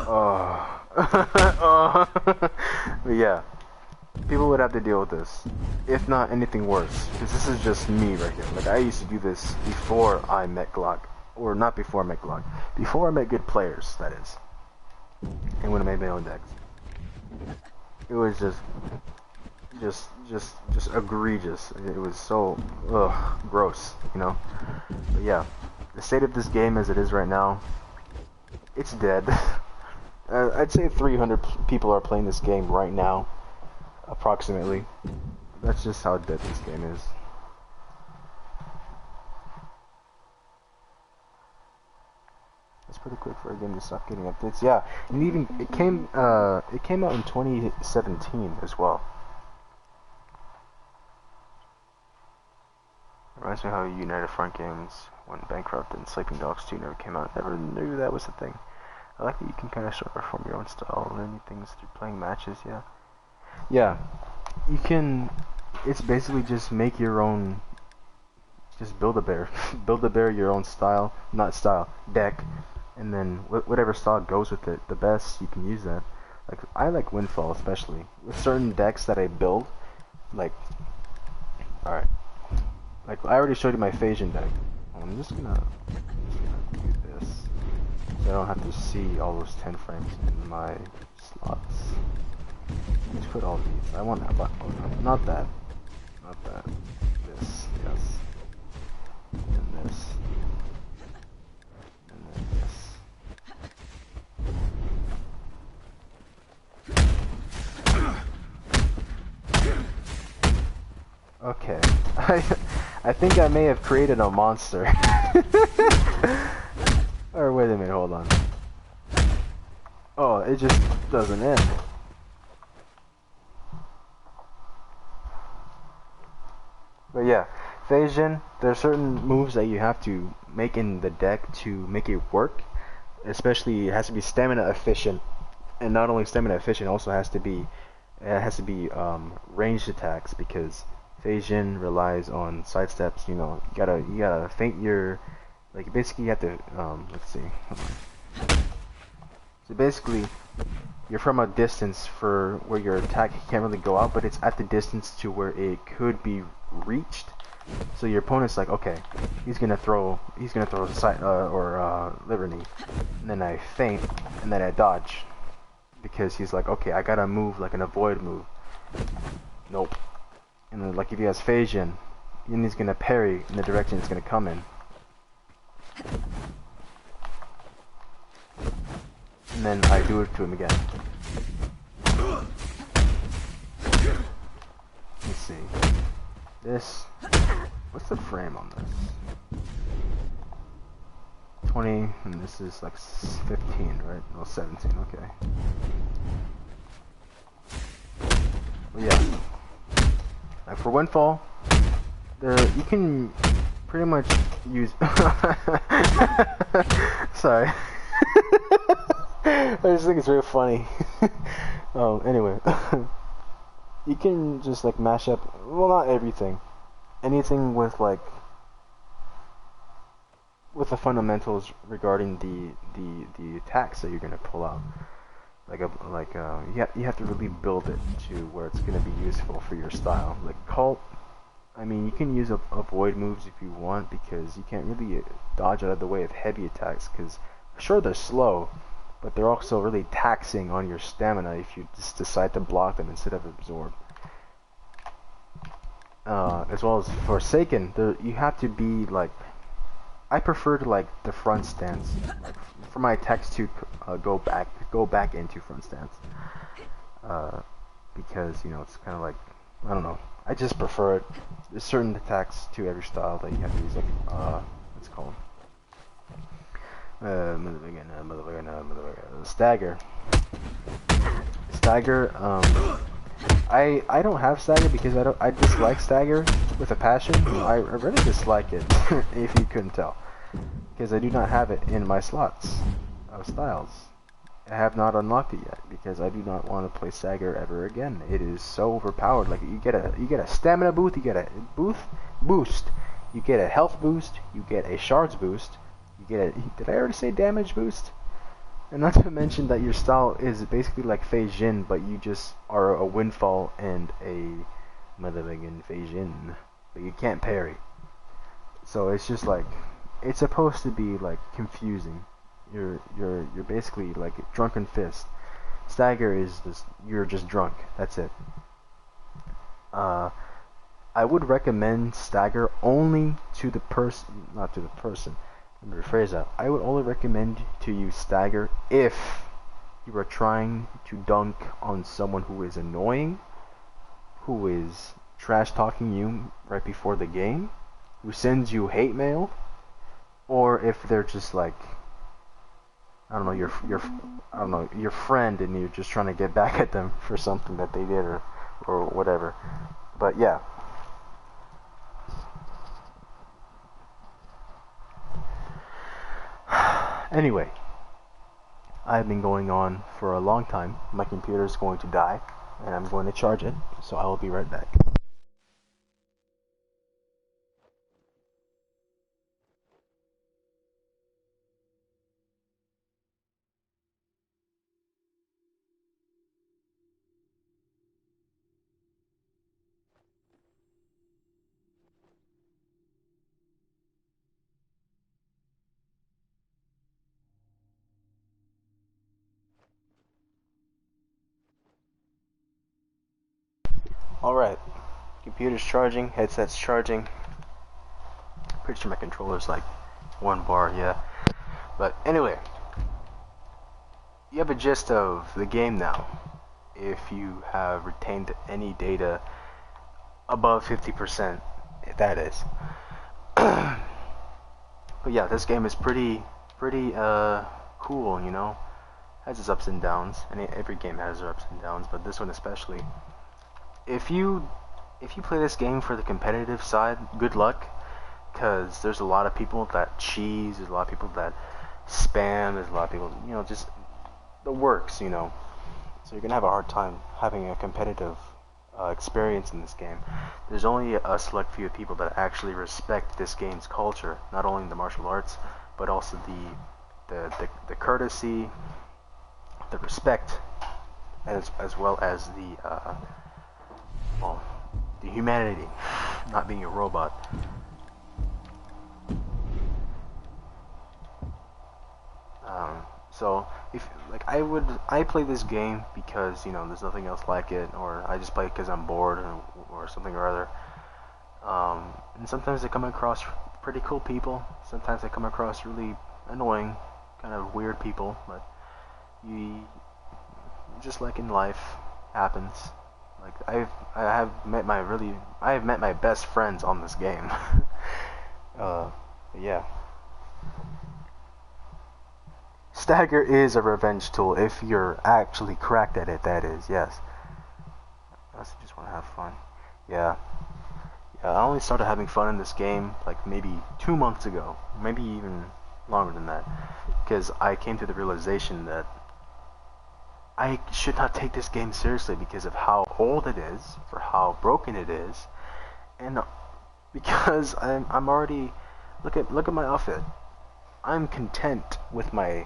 Oh, But yeah, people would have to deal with this, if not anything worse. Because this is just me right here. Like, I used to do this before I met Glock. Or not before I met Glock. Before I met good players, that is. And when I made my own decks. It was just egregious. It was so, gross, you know? But yeah, the state of this game as it is right now, it's dead. I'd say 300 people are playing this game right now, approximately. That's just how dead this game is. It's pretty quick for a game to stop getting updates. Yeah, and even it came out in 2017 as well. Reminds me how United Front Games went bankrupt and Sleeping Dogs 2 never came out. Never knew that was a thing. I like that you can kind of sort of form your own style, learning things through playing matches. Yeah, yeah, you can. It's basically just make your own. Just build a bear, build a bear your own style, not style, deck, and then whatever style goes with it, the best you can use that. Like I like Windfall especially with certain decks that I build. Like, all right, like I already showed you my Phasian deck. I'm just gonna do this. So I don't have to see all those 10 frames in my slots. Let's put all these. I want that, but not that. Not that. This, yes. And this. And then this. Okay. I think I may have created a monster. Or wait a minute, hold on. Oh, it just doesn't end. But yeah, Phasian, there are certain moves that you have to make in the deck to make it work. Especially, it has to be stamina efficient, and not only stamina efficient, it also has to be ranged attacks, because Phasian relies on sidesteps. You know, you gotta feint your, like basically you have to let's see. Hold on. So basically, you're from a distance for where your attack can't really go out, but it's at the distance to where it could be reached. So your opponent's like, okay, he's gonna throw side liver knee, and then I feint, and then I dodge, because he's like, okay, I gotta move like an avoid move. Nope. And then, like if he has Phasian, then he's gonna parry in the direction it's gonna come in. And then I do it to him again. Let's see. This. What's the frame on this? 20, and this is like 15, right? No, 17, okay. Well, yeah. Like for Windfall, you can pretty much use... Sorry. I just think it's very funny. Anyway. You can just like mash up, well, not everything. Anything with like with the fundamentals regarding the attacks that you're gonna pull out. You have to really build it to where it's gonna be useful for your style. Like Cult, I mean, you can use avoid moves if you want, because you can't really dodge out of the way of heavy attacks, because sure they're slow, but they're also really taxing on your stamina if you just decide to block them instead of absorb. As well as Forsaken, you have to be like, I prefer to like the front stance, like, for my attacks to go back into front stance, because you know it's kind of like, I don't know, I just prefer it. There's certain attacks to every style that you have to use, like what's it called? Stagger. I don't have Stagger because I dislike Stagger with a passion. I really dislike it, if you couldn't tell, because I do not have it in my slots of styles. I have not unlocked it yet because I do not want to play Stagger ever again. It is so overpowered. Like you get a stamina boost, you get a boost, you get a health boost, you get a shards boost, you get a, did I already say damage boost? And not to mention that your style is basically like Fei Jin, but you just are a Windfall and a motherfucking Fei Jin, but you can't parry. So it's just like, it's supposed to be like confusing. You're basically like drunken fist. Stagger is just, you're just drunk. That's it. I would recommend Stagger only to the person, not to the person. Let me rephrase that. I would only recommend to use Stagger if you are trying to dunk on someone who is annoying, who is trash talking you right before the game, who sends you hate mail, or if they're just like, I don't know, your friend, and you're just trying to get back at them for something that they did or whatever. But yeah. Anyway, I've been going on for a long time. My computer is going to die, and I'm going to charge it, so I will be right back. Alright, computer's charging, headset's charging. Pretty sure my controller's like 1 bar, yeah. But anyway, you have a gist of the game now. If you have retained any data above 50%, that is. But yeah, this game is pretty cool, you know. Has its ups and downs, and every game has their ups and downs, but this one especially. If you play this game for the competitive side, good luck, because there's a lot of people that cheese, there's a lot of people that spam, there's a lot of people, you know, just the works, you know. So you're gonna have a hard time having a competitive experience in this game. There's only a select few people that actually respect this game's culture, not only the martial arts, but also the courtesy, the respect, as well as the humanity, not being a robot. So if like I play this game because, you know, there's nothing else like it, or I just play it because I'm bored or something or other. And sometimes I come across pretty cool people. Sometimes I come across really annoying, kind of weird people. But you just like in life happens. Like I have met my best friends on this game. Yeah. Stagger is a revenge tool if you're actually cracked at it, that is, yes. I just want to have fun. Yeah. Yeah, I only started having fun in this game like maybe 2 months ago, maybe even longer than that, because I came to the realization that I should not take this game seriously because of how old it is, for how broken it is, and because I'm already look at my outfit. I'm content with my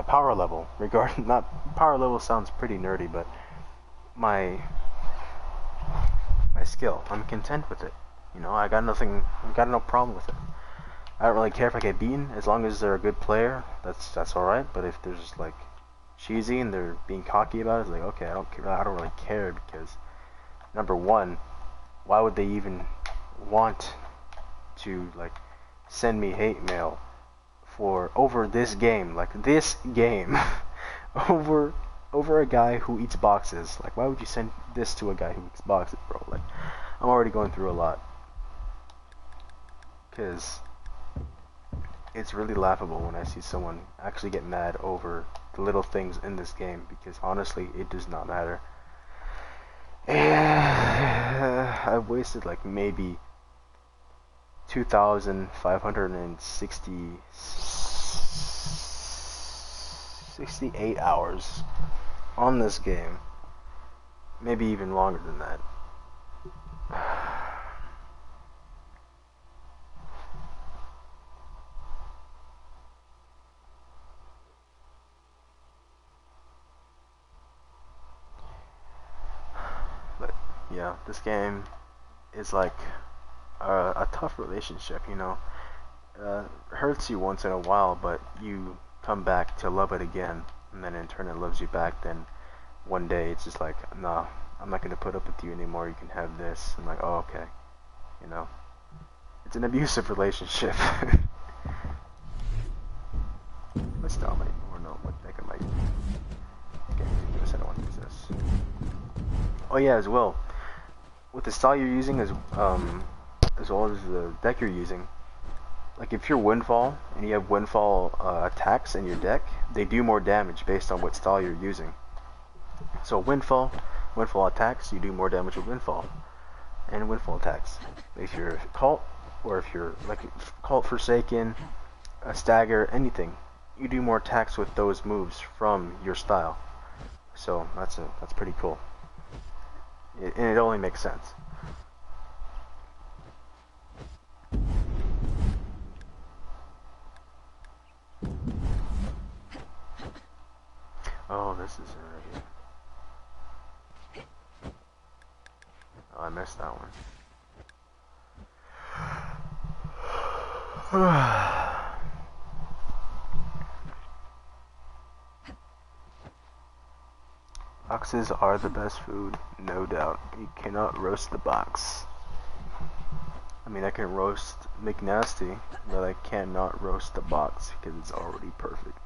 power level. Regarding, not power level sounds pretty nerdy, but my skill. I'm content with it. You know, I got no problem with it. I don't really care if I get beaten, as long as they're a good player. That's all right. But if there's like cheesy and they're being cocky about it, it's like, okay, I don't care. I don't really care, because number one, why would they even want to like send me hate mail for over this game, like this game, over a guy who eats boxes? Like, why would you send this to a guy who eats boxes, bro? Like, I'm already going through a lot, because it's really laughable when I see someone actually get mad over the little things in this game, because honestly, it does not matter. I've wasted like maybe 2,568 hours on this game. Maybe even longer than that. yeah, this game is like a tough relationship, you know. Hurts you once in a while, but you come back to love it again, and then in turn it loves you back. Then one day it's just like, nah, I'm not gonna put up with you anymore. You can have this. I'm like, oh, okay, you know. It's an abusive relationship. Let's dominate. Or no, I think I might. Okay, this. I don't want to use this. Oh yeah, as well. With the style you're using, as well as the deck you're using. Like if you're Windfall and you have Windfall attacks in your deck, they do more damage based on what style you're using. So Windfall attacks, you do more damage with Windfall, and Windfall attacks. If you're Cult, or if you're like Cult Forsaken, a Stagger, anything, you do more attacks with those moves from your style. So that's pretty cool, and it only makes sense. Oh, this is it right here. Oh, I missed that one. Boxes are the best food, no doubt. You cannot roast the box. I mean, I can roast McNasty, but I cannot roast the box because it's already perfect.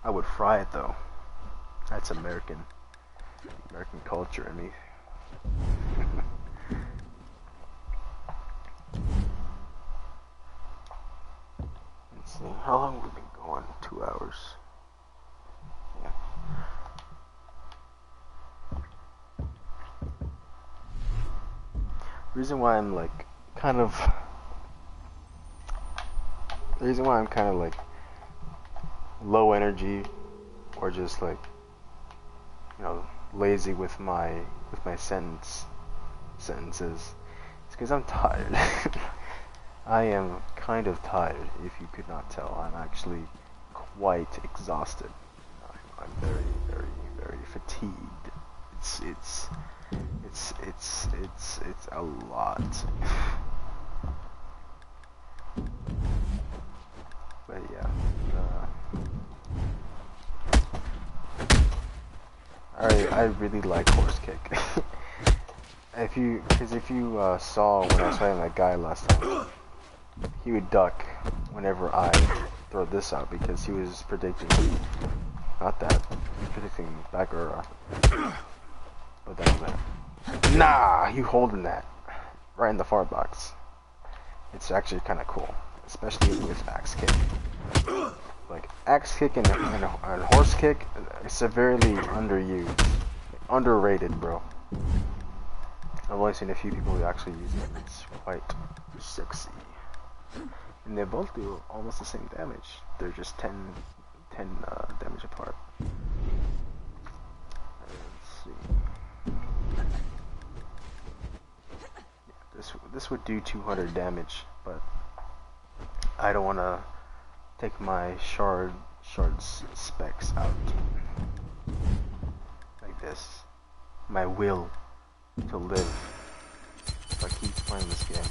I would fry it though. That's American culture in me. Let's see, how long have we been going? 2 hours. Yeah. The reason why I'm kind of low energy, or just like, you know, lazy with my sentences, it's because I'm tired. I am kind of tired, if you could not tell. I'm actually quite exhausted. I'm very, very, very fatigued. It's a lot. But yeah. I really like horse kick. If you saw when I was fighting that guy last time, he would duck whenever I throw this out because he was predicting, not that, he was predicting Bagura. But that was that. Nah, you holding that right in the far box. It's actually kind of cool, especially with axe kick. Like axe kick and horse kick, severely underused, underrated, bro. I've only seen a few people who actually use it. It's quite sexy, and they both do almost the same damage. They're just 10 damage apart. Let's see. This would do 200 damage, but I don't want to take my shards specs out like this. My will to live if I keep playing this game.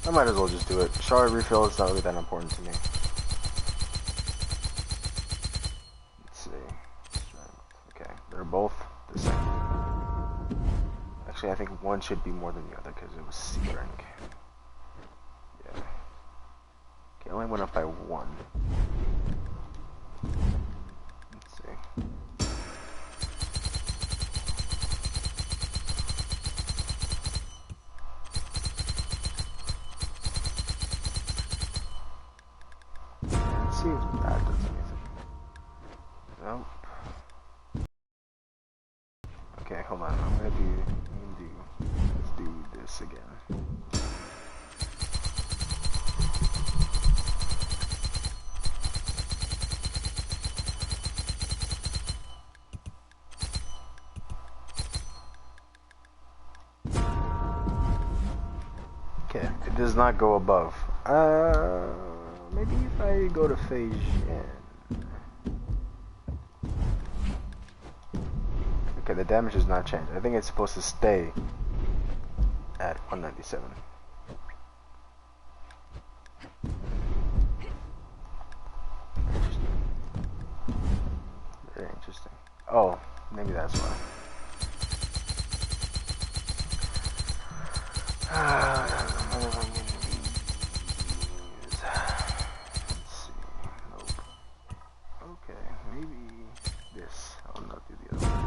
I might as well just do it. Shard refill is not really that important to me. Let's see. Okay, they're both the same. Actually, I think one should be more than the other because it was C rank. Yeah. Okay, I only went up by 1. Let's see. Let's see if that does anything. Nope. Okay, hold on. Let's do this again. Okay, it does not go above. Maybe if I go to phase in. Okay, Okay, the damage has not changed. I think it's supposed to stay at 197. Very interesting. Oh, maybe that's why. Let's see. Nope. Okay, maybe this. I'll not do the other one.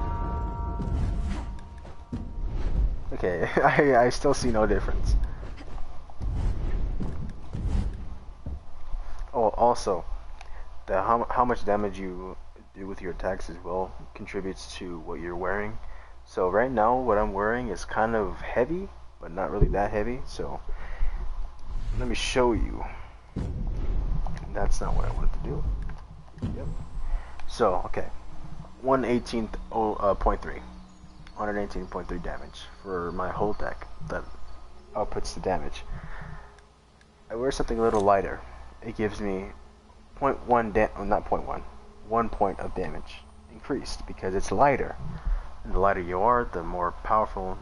Okay, I still see no difference. Oh, also, how much damage you do with your attacks as well contributes to what you're wearing. So right now, what I'm wearing is kind of heavy, but not really that heavy. So let me show you. That's not what I wanted to do. Yep. So okay, 118.3 damage for my whole deck. That outputs the damage. I wear something a little lighter. It gives me 1 point of damage increased because it's lighter. And the lighter you are, the more powerful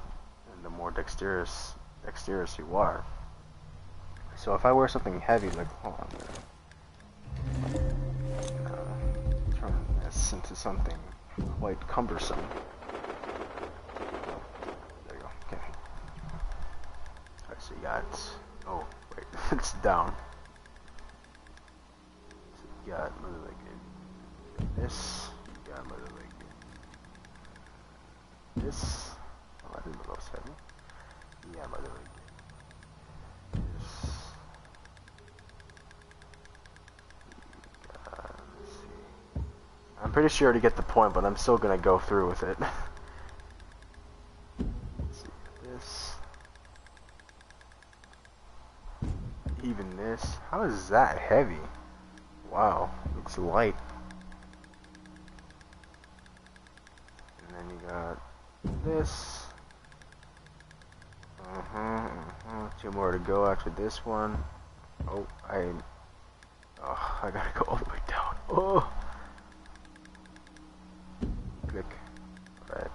and the more dexterous you are. So if I wear something heavy, like, hold on, turn this into something quite cumbersome. There you go. Okay. Alright, so you got. Oh, wait, it's down. So you got this. You got this. Oh, I didn't know that was heavy. Yeah, by the way. This. Let's see. I'm pretty sure to get the point, but I'm still gonna go through with it. Let's see. This. Even this. How is that heavy? Wow, looks light. And then you got this. Two more to go after this one. Oh, I gotta go all the way down. Oh, click. Right.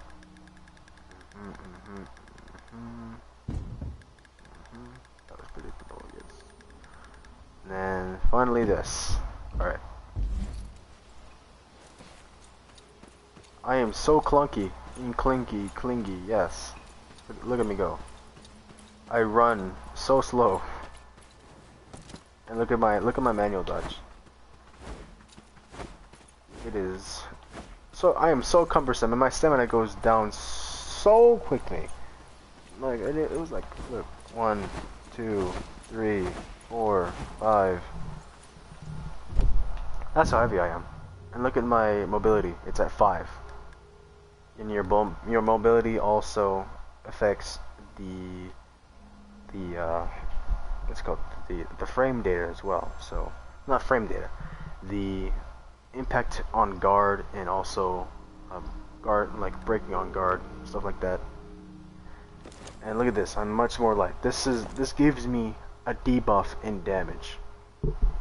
That was predictable, yes. And then finally this. All right. I am so clunky, clingy, yes. Look at me go. I run so slow. And look at my manual dodge. It is so I am so cumbersome and my stamina goes down so quickly. Like it was like look 1, 2, 3, 4, 5. That's how heavy I am. And look at my mobility. It's at 5. And your mobility also affects the what's called the frame data as well. So not frame data, the impact on guard and also guard, like breaking on guard, stuff like that. And look at this, I'm much more light. This gives me a debuff in damage,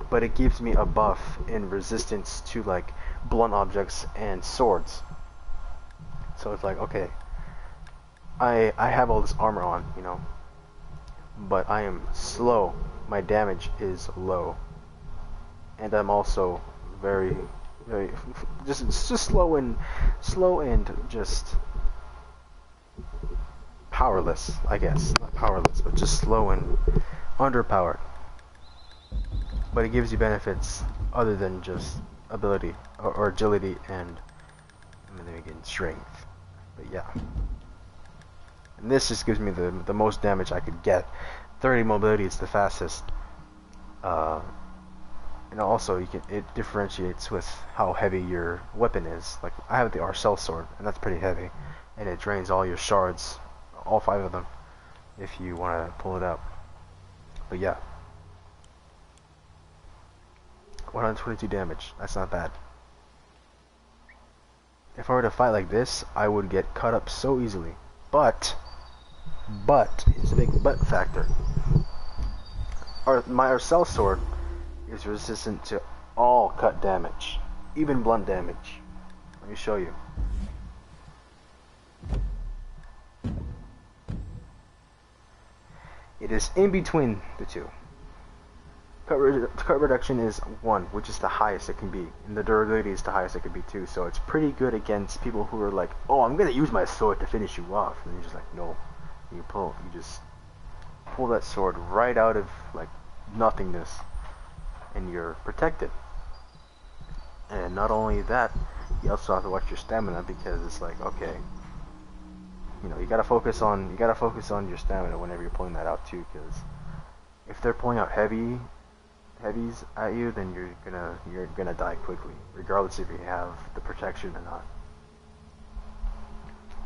but it gives me a buff in resistance to like blunt objects and swords. So it's like, okay, I have all this armor on, you know, but I am slow. My damage is low, and I'm also very just slow and just powerless, I guess. Not powerless, but just slow and underpowered. But it gives you benefits other than just ability or agility and then again strength. But yeah. And this just gives me the most damage I could get. 30 mobility is the fastest. And also it differentiates with how heavy your weapon is. Like I have the Arcel sword, and that's pretty heavy, and it drains all your shards, all 5 of them, if you want to pull it out. But yeah, 122 damage. That's not bad. If I were to fight like this, I would get cut up so easily. But here's a big but factor. My Arcel sword is resistant to all cut damage, even blunt damage. Let me show you. It is in between the two. Cut reduction is 1, which is the highest it can be, and the durability is the highest it can be too. So it's pretty good against people who are like, "Oh, I'm gonna use my sword to finish you off," and you're just like, "No." You just pull that sword right out of like nothingness, and you're protected. And not only that, you also have to watch your stamina because it's like, okay, you know, you gotta focus on your stamina whenever you're pulling that out too, because if they're pulling out heavies at you, then you're gonna die quickly, regardless if you have the protection or not.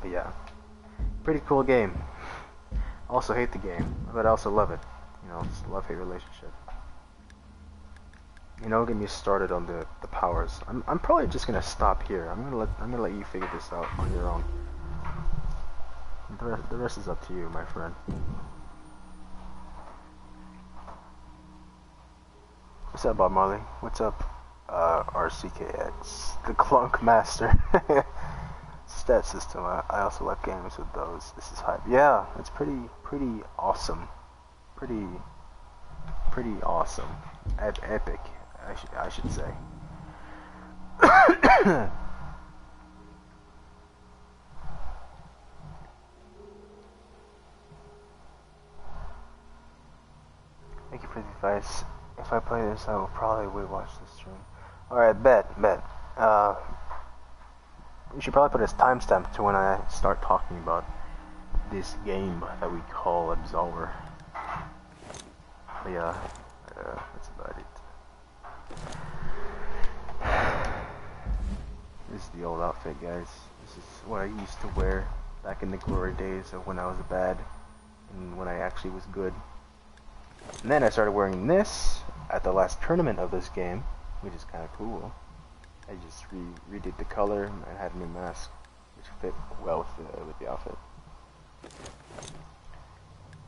But yeah, pretty cool game. I also hate the game, but I also love it. You know, it's a love-hate relationship. You know, get me started on the powers. I'm probably just gonna stop here. I'm gonna let you figure this out on your own. The rest is up to you, my friend. What's up, Bob Marley? What's up, RCKX, the Clunk Master? Stat system. I also like games with those. This is hype. Yeah, it's pretty awesome. Pretty awesome. Epic, I should say. Thank you for the advice. If I play this, I will probably watch the stream. Alright, bet. We should probably put a timestamp to when I start talking about this game that we call Absolver. But yeah, that's about it. This is the old outfit, guys. This is what I used to wear back in the glory days of when I was bad and when I actually was good. And then I started wearing this at the last tournament of this game, which is kind of cool. I just redid the color and had a new mask, which fit well with the outfit.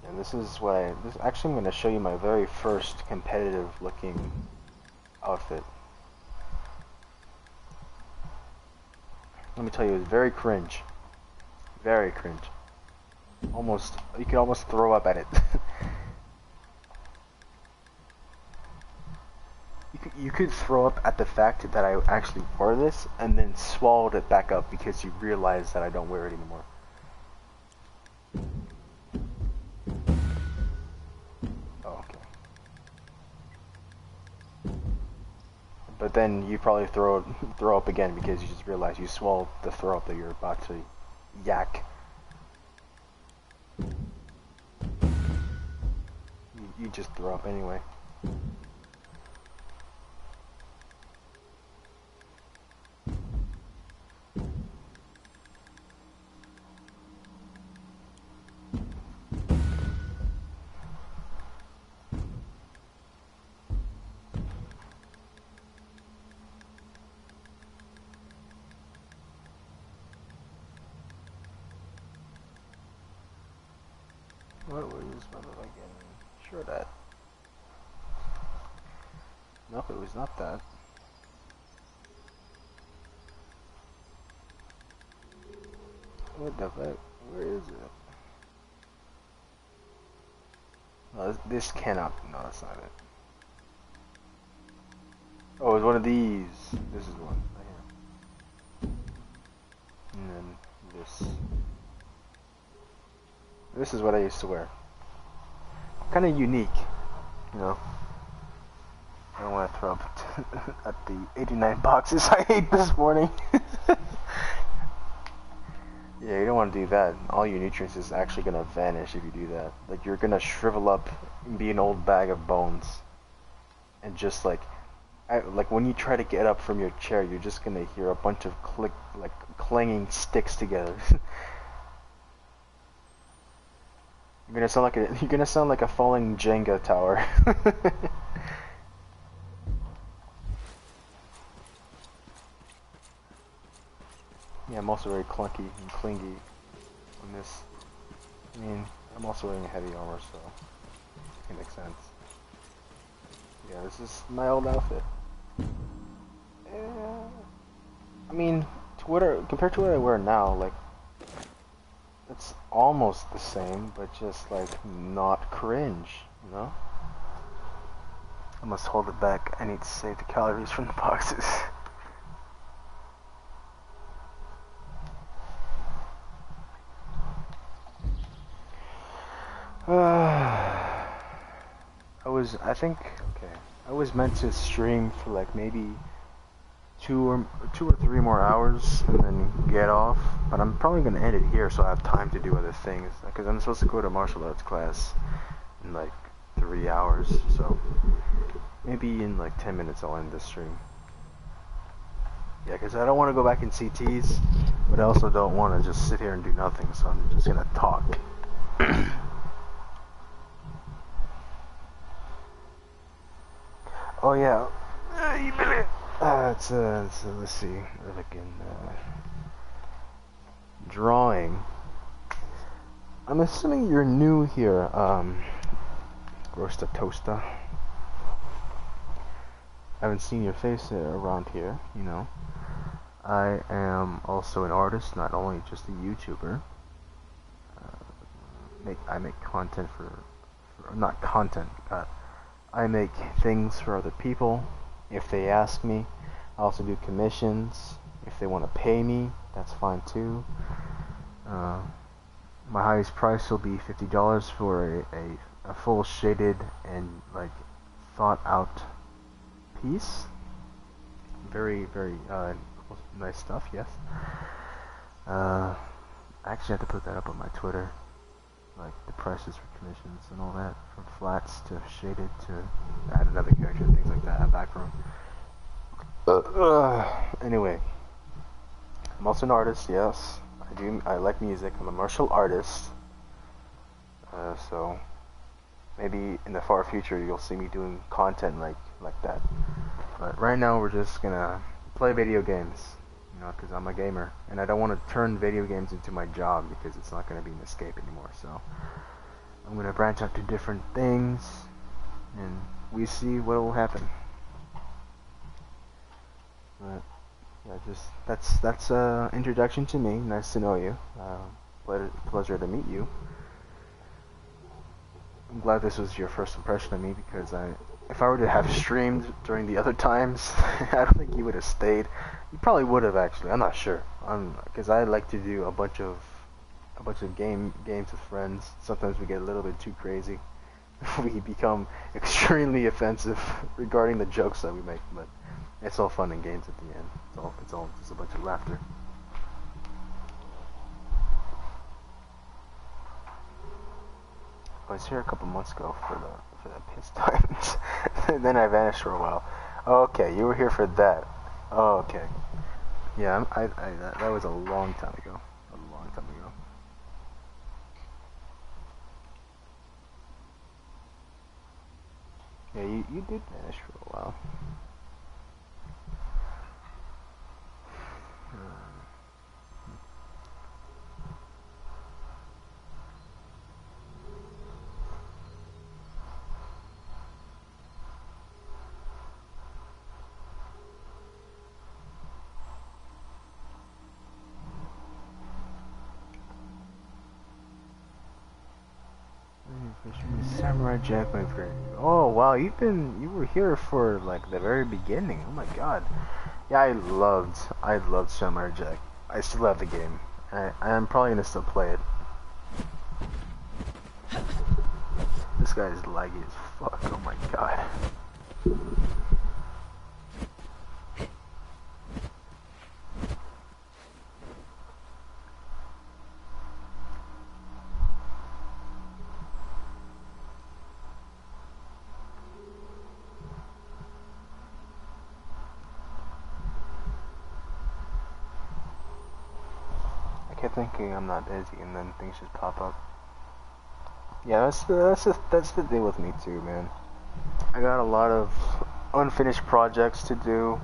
And this is what actually I'm going to show you my very first competitive looking outfit. Let me tell you, it's very cringe. Very cringe. You could almost throw up at it. You could throw up at the fact that I actually wore this and then swallowed it back up because you realize that I don't wear it anymore. Oh, okay. But then you probably throw up again because you just realize you swallowed the throw up that you're about to yak. You just throw up anyway. What was my little again? Sure that. Nope, it was not that. What the fuck? Where is it? No, this cannot. No, that's not it. Oh, it was one of these. This is one. Right here. And then this. This is what I used to wear. Kind of unique, you know. I don't want to throw up at the 89 boxes I ate this morning. Yeah, you don't want to do that. All your nutrients is actually going to vanish if you do that. Like, you're going to shrivel up and be an old bag of bones. And just like when you try to get up from your chair, you're just going to hear a bunch of clanging sticks together. You're gonna sound like a falling Jenga tower. Yeah, I'm also very clunky and clingy on this. I mean, I'm also wearing a heavy armor, so it makes sense. Yeah, this is my old outfit. I mean, compared to what I wear now, like, it's almost the same, but just like not cringe, you know? I must hold it back. I need to save the calories from the boxes. I was meant to stream for like maybe two or three more hours and then get off, but I'm probably gonna end it here so I have time to do other things, because I'm supposed to go to martial arts class in like 3 hours, so maybe in like 10 minutes I'll end this stream. Yeah, because I don't want to go back in CTs, but I also don't want to just sit here and do nothing, so I'm just gonna talk. Oh yeah, let's see, again, drawing. I'm assuming you're new here, Rosta Toasta. I haven't seen your face around here, you know. I am also an artist, not only just a YouTuber. I make content not content, I make things for other people if they ask me. I also do commissions. If they want to pay me, that's fine too. My highest price will be $50 for a full shaded and like thought out piece. Very, very nice stuff, yes. I actually have to put that up on my Twitter, like the prices for commissions and all that, from flats to shaded to add another character, things like that, background. Anyway, I'm also an artist, yes. I like music. I'm a martial artist. So maybe in the far future you'll see me doing content like that. But right now we're just gonna play video games, you know, because I'm a gamer and I don't want to turn video games into my job because it's not gonna be an escape anymore. So I'm gonna branch out to different things and we see what will happen. But yeah, just that's introduction to me. Nice to know you. Pleasure to meet you. I'm glad this was your first impression of me, because if I were to have streamed during the other times, I don't think you would have stayed. You probably would have, actually. I'm not sure. Because I like to do a bunch of games with friends. Sometimes we get a little bit too crazy. We become extremely offensive regarding the jokes that we make, but it's all fun and games at the end. It's all just a bunch of laughter. I was here a couple months ago for the piss times, and then I vanished for a while. Okay, you were here for that. Oh, okay. Yeah, that was a long time ago. Yeah, you did vanish for a while. Samurai Jack, my friend. Oh wow, you were here for like the very beginning. Oh my god. Yeah, I loved Samurai Jack. I still have the game. I'm probably gonna still play it. This guy is laggy as fuck. Oh my god. Thinking I'm not busy, and then things just pop up. Yeah, that's the deal with me too, man. I got a lot of unfinished projects to do.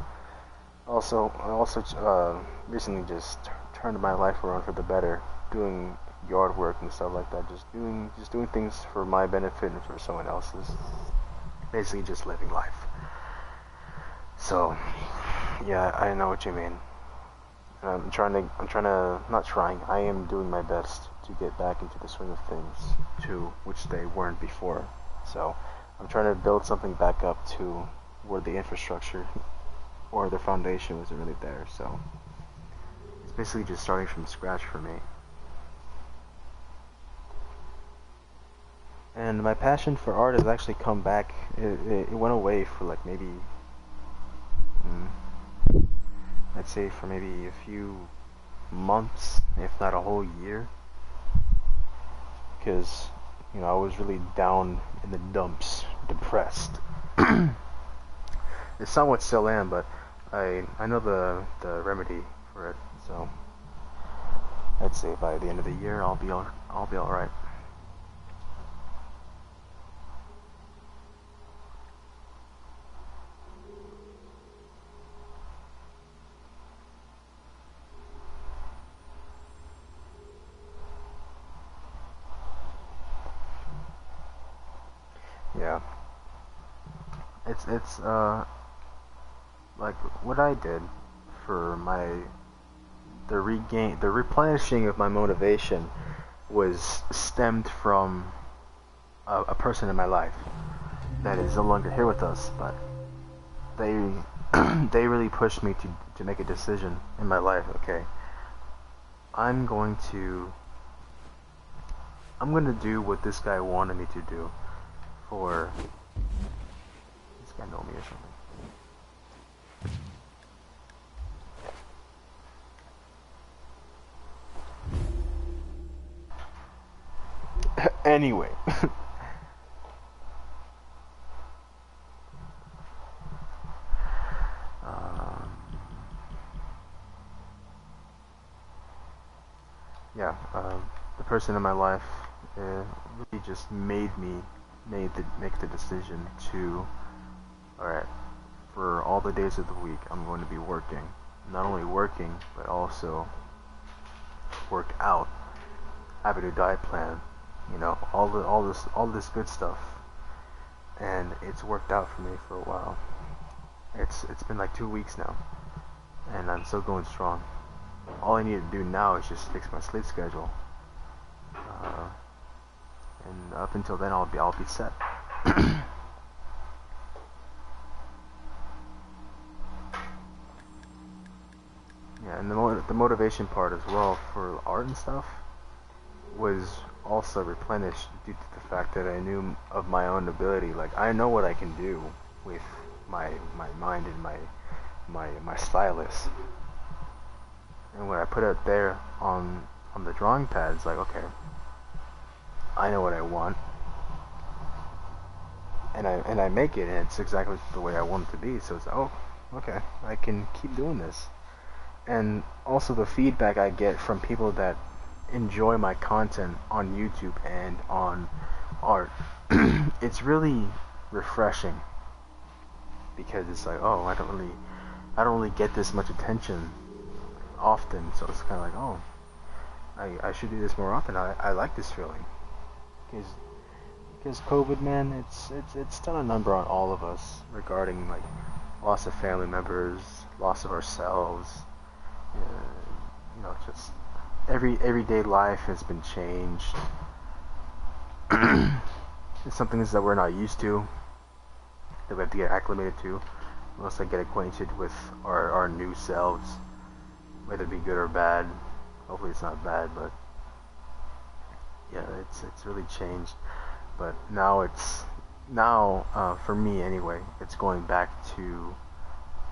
I also recently just turned my life around for the better, doing yard work and stuff like that. Just doing things for my benefit and for someone else's. Basically, just living life. So, yeah, I know what you mean. I am doing my best to get back into the swing of things to which they weren't before. So I'm trying to build something back up to where the infrastructure or the foundation wasn't really there. So it's basically just starting from scratch for me. And my passion for art has actually come back. It went away for like maybe, I'd say for maybe a few months, if not a whole year. Because, I was really down in the dumps, depressed. I somewhat still am, but I know the remedy for it. So I'd say by the end of the year, I'll be all right. Yeah. It's like what I did for the replenishing of my motivation was stemmed from a person in my life that is no longer here with us, but they they really pushed me to make a decision in my life. Okay, I'm going to do what this guy wanted me to do for this guy know me or something. Anyway. Yeah, the person in my life really just make the decision to, alright, for all the days of the week I'm going to be working. Not only working, but also work out, have a new diet plan, all this good stuff. And it's worked out for me for a while. It's been like 2 weeks now, and I'm still going strong. All I need to do now is just fix my sleep schedule, and up until then I'll be set. Yeah, and the motivation part as well for art and stuff was also replenished due to the fact that I knew of my own ability. Like, I know what I can do with my mind and my stylus. And when I put it there on the drawing pads, like, okay, I know what I want, and I make it, and it's exactly the way I want it to be. So it's like, oh, okay, I can keep doing this. And also the feedback I get from people that enjoy my content on YouTube and on art, it's really refreshing, because it's like, oh, I don't really get this much attention often, so it's kind of like, oh, I should do this more often. I like this feeling, because COVID, man, it's done a number on all of us regarding like loss of family members, loss of ourselves, just everyday life has been changed. It's something that we're not used to, that we have to get acclimated to, unless I get acquainted with our new selves, whether it be good or bad. Hopefully it's not bad, but yeah, it's really changed. But now for me anyway, it's going back to,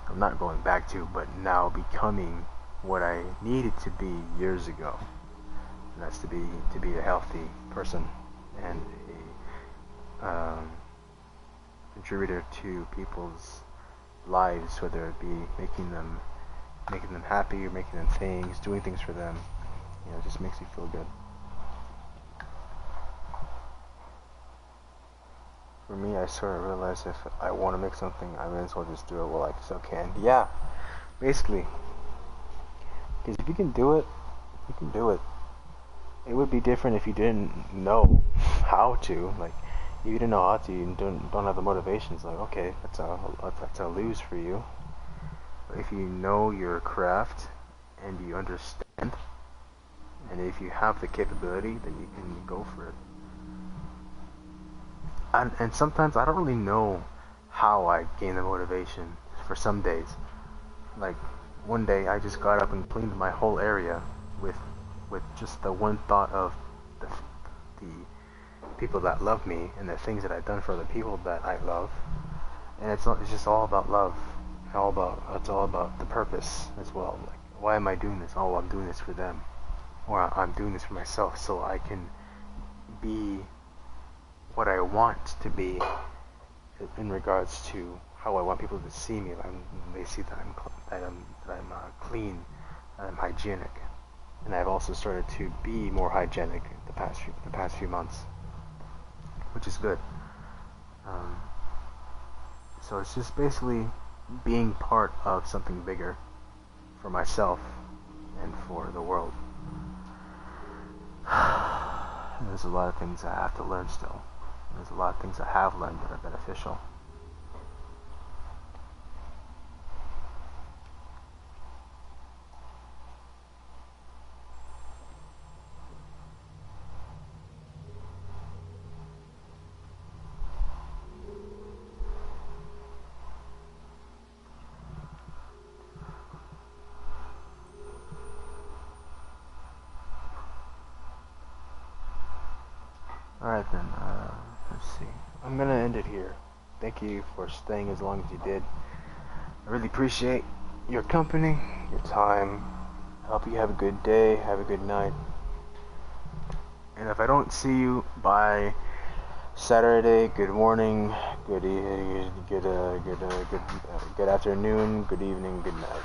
I'm not going back to, but now becoming what I needed to be years ago, and that's to be a healthy person and a contributor to people's lives, whether it be making them happy or making them things, doing things for them. It just makes me feel good. For me, I sort of realized if I want to make something, I may as well just do it while I still can. Yeah, basically. Because if you can do it, you can do it. It would be different if you didn't know how to. Like, if you didn't know how to, you don't have the motivations. Like, okay, that's a lose for you. But if you know your craft and you understand And if you have the capability, then you can go for it. And sometimes I don't really know how I gain the motivation for some days. Like one day I just got up and cleaned my whole area with just the one thought of the people that love me and the things that I've done for the people that I love. And it's just all about love. It's all about the purpose as well. Like, why am I doing this? Oh, I'm doing this for them, or I'm doing this for myself, so I can be what I want to be in regards to how I want people to see me. They see that I'm clean, that I'm hygienic, and I've also started to be more hygienic the past few months, which is good. So it's just basically being part of something bigger for myself and for the world. There's a lot of things I have to learn still. There's a lot of things I have learned that are beneficial. Alright then, let's see. I'm gonna end it here. Thank you for staying as long as you did. I really appreciate your company, your time. I hope you have a good day, have a good night. And if I don't see you by Saturday, good morning, good afternoon, good evening, good night.